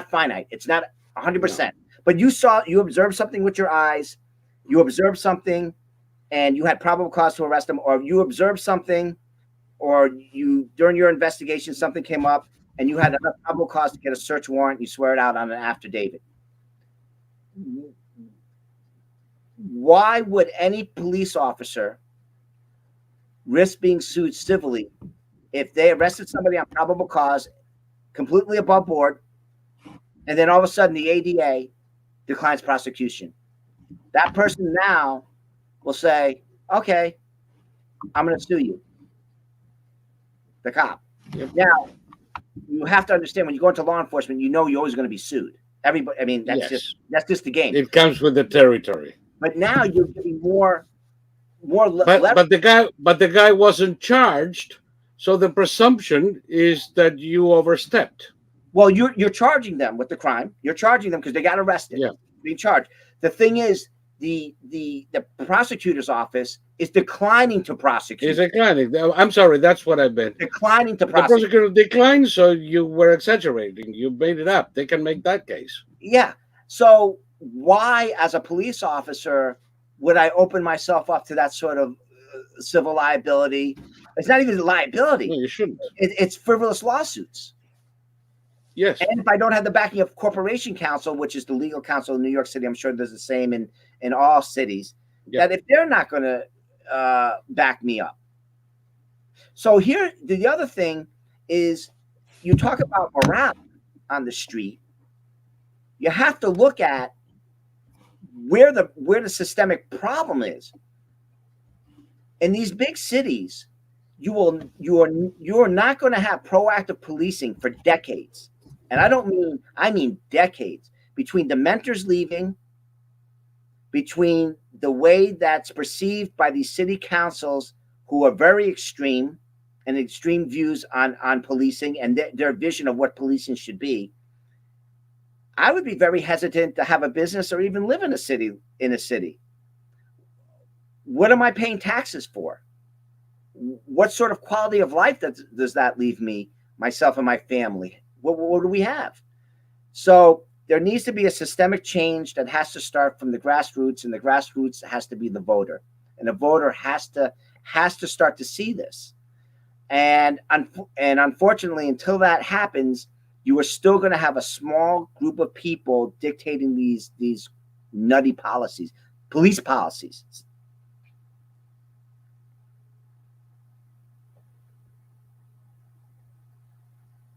finite. It's not 100%. No. But you observed something with your eyes. You observed something and you had probable cause to arrest them, or you observed something or during your investigation, something came up and you had enough probable cause to get a search warrant. You swear it out on an affidavit. Why would any police officer risk being sued civilly if they arrested somebody on probable cause, completely above board, and then all of a sudden the ADA declines prosecution? That person now will say, okay, I'm going to sue you, the cop. Yep. Now, you have to understand when you go into law enforcement, you're always going to be sued. Everybody, I mean, that's just the game. It comes with the territory. But now you're getting more. But the guy wasn't charged, so the presumption is that you overstepped. Well, you're charging them with the crime. You're charging them because they got arrested. Yeah, being charged. The thing is, the prosecutor's office is declining to prosecute. Is declining. I'm sorry, that's what I meant. Declining to prosecute. The prosecutor declined, so you were exaggerating. You made it up. They can make that case. Yeah. So why, as a police officer, would I open myself up to that sort of civil liability? It's not even liability. No, you shouldn't. It's frivolous lawsuits. Yes. And if I don't have the backing of corporation counsel, which is the legal counsel in New York City, I'm sure there's the same in all cities, that if they're not going to back me up. So here, the other thing is, you talk about morale on the street. You have to look at where the systemic problem is. In these big cities, you are not going to have proactive policing for decades. And I mean decades, between the mentors leaving, between the way that's perceived by these city councils who are very extreme and extreme views on policing and their vision of what policing should be. I would be very hesitant to have a business or even live in a city. What am I paying taxes for? What sort of quality of life does that leave me, myself, and my family? What do we have? So there needs to be a systemic change that has to start from the grassroots, and the grassroots has to be the voter, and the voter has to start to see this. And unfortunately, until that happens, you are still going to have a small group of people dictating these nutty policies, police policies.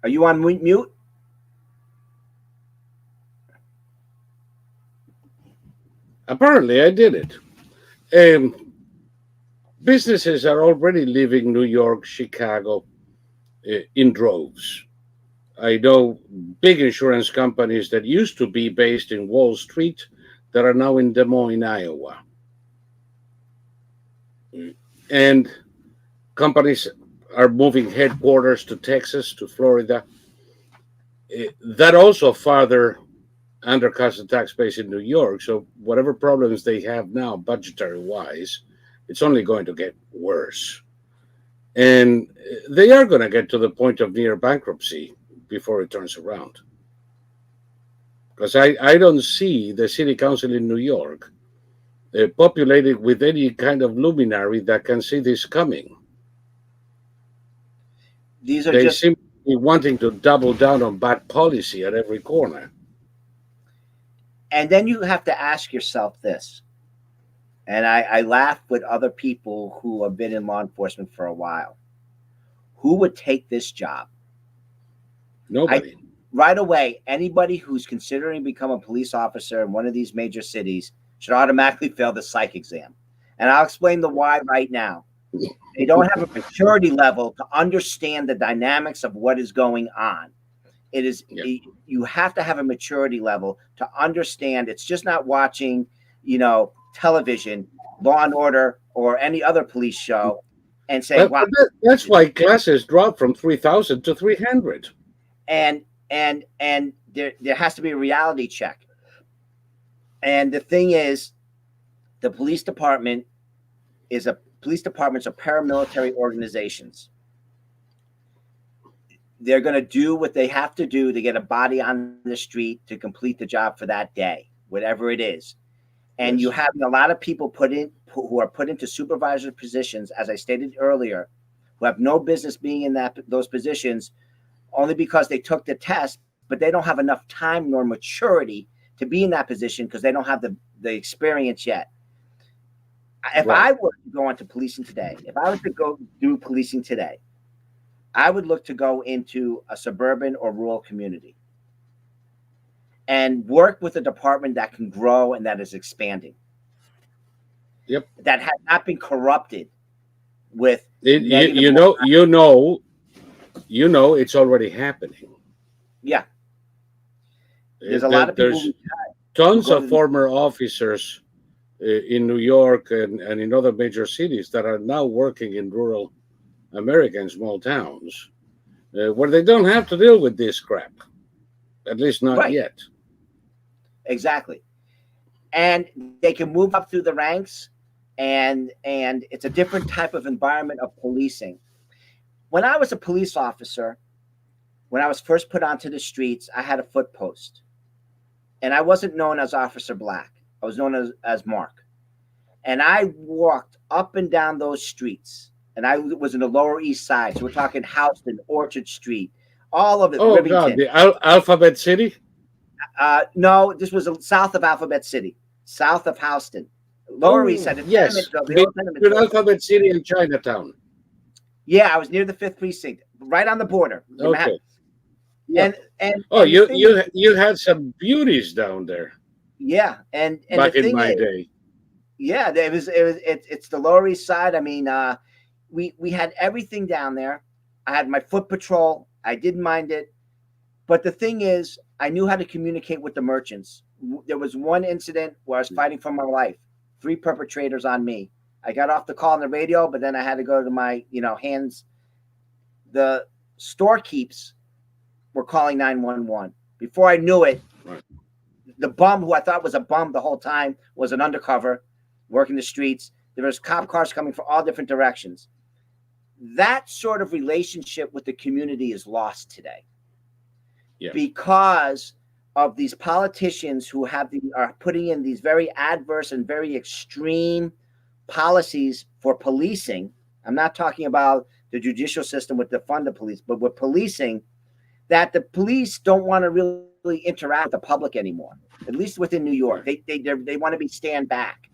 Are you on mute? Apparently, I did it. Businesses are already leaving New York, Chicago in droves. I know big insurance companies that used to be based in Wall Street that are now in Des Moines, Iowa. And companies are moving headquarters to Texas, to Florida. That also further undercuts the tax base in New York. So whatever problems they have now, budgetary wise, it's only going to get worse. And they are going to get to the point of near bankruptcy before it turns around. Because I don't see the city council in New York populated with any kind of luminary that can see this coming. They seem to be wanting to double down on bad policy at every corner. And then you have to ask yourself this, and I laugh with other people who have been in law enforcement for a while. Who would take this job? Nobody. Right away, anybody who's considering become a police officer in one of these major cities should automatically fail the psych exam. And I'll explain the why right now. They don't have a maturity level to understand the dynamics of what is going on. You have to have a maturity level to understand. It's just not watching, television, Law and Order, or any other police show, and say, "Wow." That's why classes drop from 3,000 to 300. And there has to be a reality check. And the thing is, the police departments are paramilitary organizations. They're going to do what they have to do to get a body on the street to complete the job for that day, whatever it is. And you have a lot of people who are put into supervisor positions, as I stated earlier, who have no business being in those positions, only because they took the test, but they don't have enough time nor maturity to be in that position because they don't have the experience yet. If I were to go into policing today, if I was to go do policing today, I would look to go into a suburban or rural community and work with a department that can grow and that is expanding. Yep. That has not been corrupted with it's already happening. Yeah. There's a lot of people. There's tons of former officers in New York and in other major cities that are now working in rural America in small towns where they don't have to deal with this crap, at least not yet. Exactly. And they can move up through the ranks, and it's a different type of environment of policing. When I was a police officer, when I was first put onto the streets, I had a foot post. And I wasn't known as Officer Black. I was known as Mark. And I walked up and down those streets. And I was in the Lower East Side. So we're talking Houston, Orchard Street, all of it. Oh, Rivington. God, the Alphabet City? No, this was south of Alphabet City, south of Houston. Lower East Side. Yes, between Alphabet City and Chinatown. Yeah, I was near the 5th Precinct, right on the border. Okay. Yeah. And you had some beauties down there. Yeah, and back in my day. Yeah, it's the Lower East Side. I mean, we had everything down there. I had my foot patrol. I didn't mind it, but the thing is, I knew how to communicate with the merchants. There was one incident where I was fighting for my life. 3 perpetrators on me. I got off the call on the radio, but then I had to go to my hands. The storekeeps were calling 911. Before I knew it, Right. The bum, who I thought was a bum the whole time, was an undercover working the streets. There was cop cars coming from all different directions. That sort of relationship with the community is lost today Yeah. because of these politicians who are putting in these very adverse and very extreme policies for policing. I'm not talking about the judicial system with the fund of police, but with policing, that the police don't want to really interact with the public anymore. At least within New York, Right. they want to be stand back,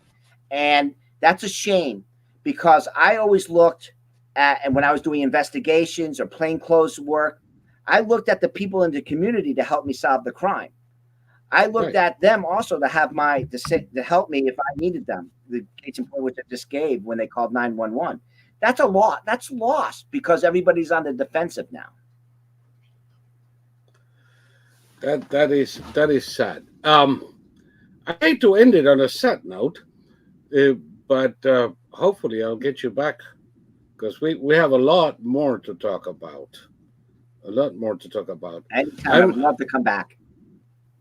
and that's a shame because I always looked at, and when I was doing investigations or plainclothes work, I looked at the people in the community to help me solve the crime. I looked Right. at them also to have to help me if I needed them. The case in point which I just gave when they called 911. That's a lot. That's lost because everybody's on the defensive now. That is sad. I hate to end it on a sad note, uh, but hopefully I'll get you back because we have a lot more to talk about. A lot more to talk about. Anytime, I I'm would love to come back.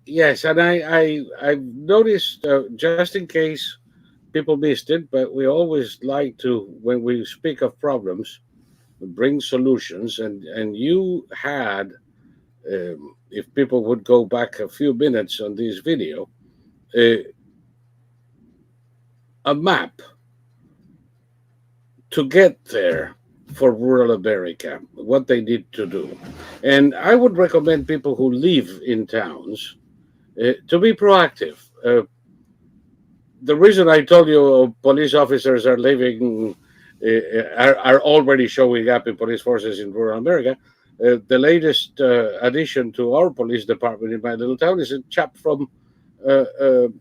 Yes, and I've noticed, just in case people missed it, but we always like to, when we speak of problems, bring solutions, and you had, if people would go back a few minutes on this video, uh, a map to get there for rural America, what they need to do. And I would recommend people who live in towns to be proactive. The reason I told you police officers are leaving, are already showing up in police forces in rural America. The latest addition to our police department in my little town is a chap from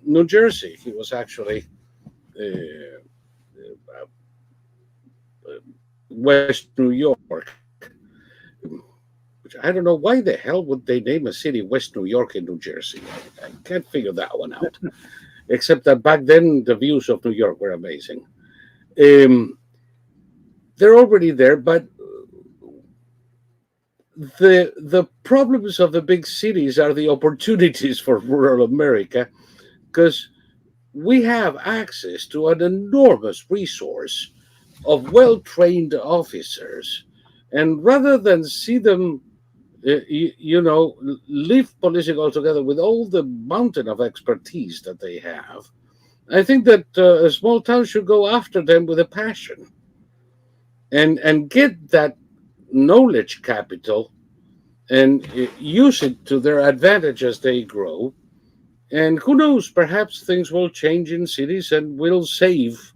New Jersey. He was actually uh, West New York, which I don't know why the hell would they name a city West New York in New Jersey. I can't figure that one out. Except that back then the views of New York were amazing. Um, they're already there, but the problems of the big cities are the opportunities for rural America because we have access to an enormous resource of well trained officers, and rather than see them, leave policing altogether with all the mountain of expertise that they have, I think that a small town should go after them with a passion and get that knowledge capital and use it to their advantage as they grow. And who knows, perhaps things will change in cities and will save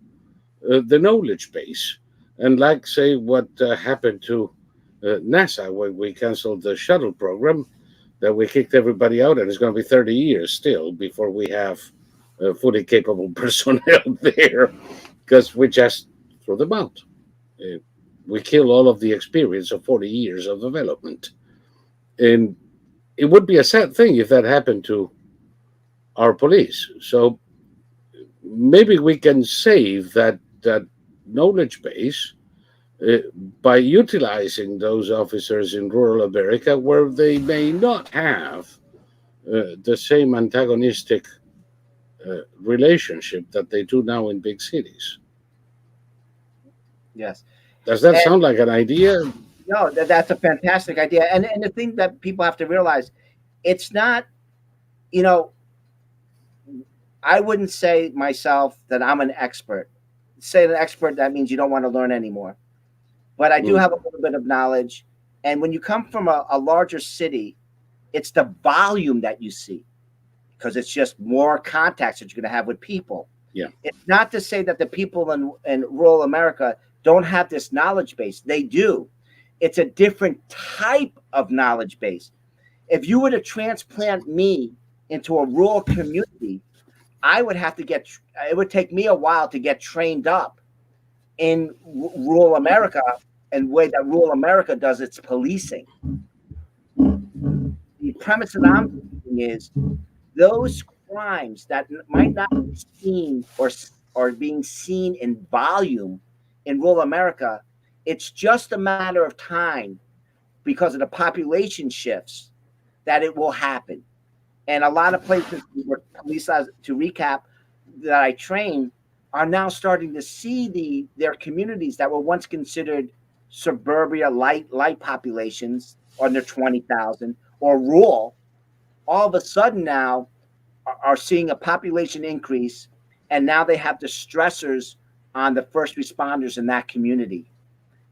the knowledge base. And like, say, what happened to NASA when we canceled the shuttle program, that we kicked everybody out, and it's going to be 30 years still before we have fully capable personnel there because we just threw them out. Uh, we kill all of the experience of 40 years of development. And it would be a sad thing if that happened to our police. So maybe we can save that knowledge base uh, by utilizing those officers in rural America where they may not have the same antagonistic relationship that they do now in big cities. Yes. Does that And sound like an idea? no, that's a fantastic idea. And the thing that people have to realize, it's not, you know, I wouldn't say myself that I'm an expert. Say an expert, that means you don't want to learn anymore. But I do Mm, have a little bit of knowledge. And when you come from a larger city, it's the volume that you see because it's just more contacts that you're going to have with people. yeah, It's not to say that the people in rural America don't have this knowledge base. They do. It's a different type of knowledge base. If you were to transplant me into a rural community, I would have to it would take me a while to get trained up in rural America and the way that rural America does its policing. The premise that I'm thinking is those crimes that might not be seen or being seen in volume in rural America, it's just a matter of time because of the population shifts that it will happen. And a lot of places where police, to recap, that I train are now starting to see their communities that were once considered suburbia light populations under 20,000 or rural, all of a sudden now are seeing a population increase, and now they have the stressors on the first responders in that community.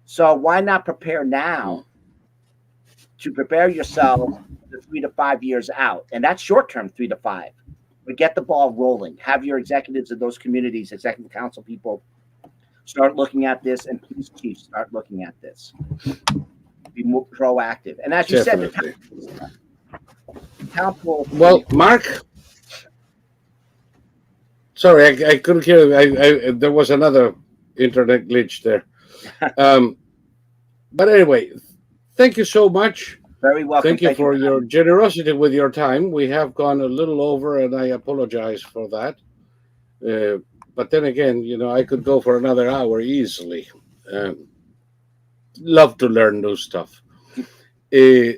So why not prepare Mm. now to prepare yourself for 3 to 5 years out? And that's short term, 3 to 5. But get the ball rolling. Have your executives of those communities, executive council people, start looking at this, and police chiefs start looking at this. Be more proactive. And as you said, Definitely. the town pool. Well, Mark, sorry, I couldn't hear. There was another internet glitch there. Um, but anyway, thank you so much. Very welcome. Thank you Thank you for for your having me. generosity with your time. We have gone a little over, and I apologize for that. Uh, but then again, I could go for another hour easily. Um, Love to learn new stuff. Uh,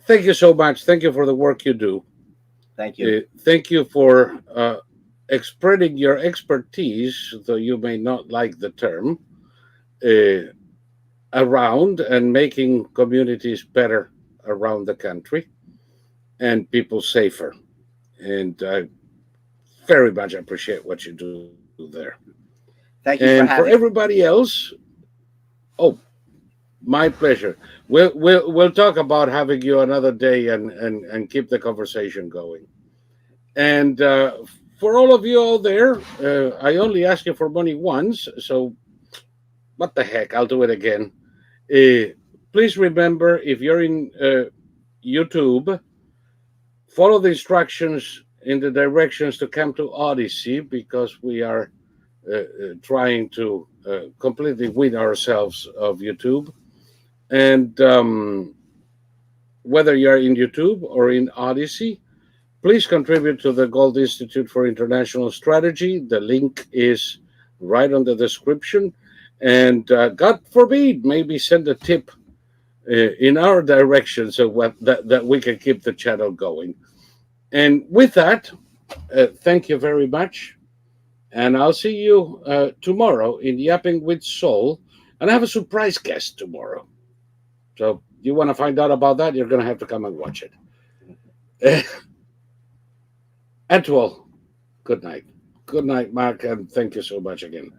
Thank you so much. Thank you for the work you do. Thank you. Thank you for spreading your expertise, though you may not like the term, uh, around and making communities better around the country and people safer. And I very much appreciate what you do there. And Thank you for for having me. everybody else, oh, my pleasure. We'll talk about having you another day and keep the conversation going. And for all of you out there, I only ask you for money once, so what the heck? I'll do it again. Uh, Please remember, if you're in YouTube, follow the instructions in the directions to come to Odyssey, because we are trying to completely wean ourselves of YouTube. And whether you're in YouTube or in Odyssey, please contribute to the Gold Institute for International Strategy. The link is right on the description. And God forbid, maybe send a tip in our direction, so that we can keep the channel going. And with that, thank you very much. And I'll see you tomorrow in Yapping with Soul. And I have a surprise guest tomorrow. So you want to find out about that, you're going to have to come and watch it. And to all, good night. Good night, Mark, and thank you so much again.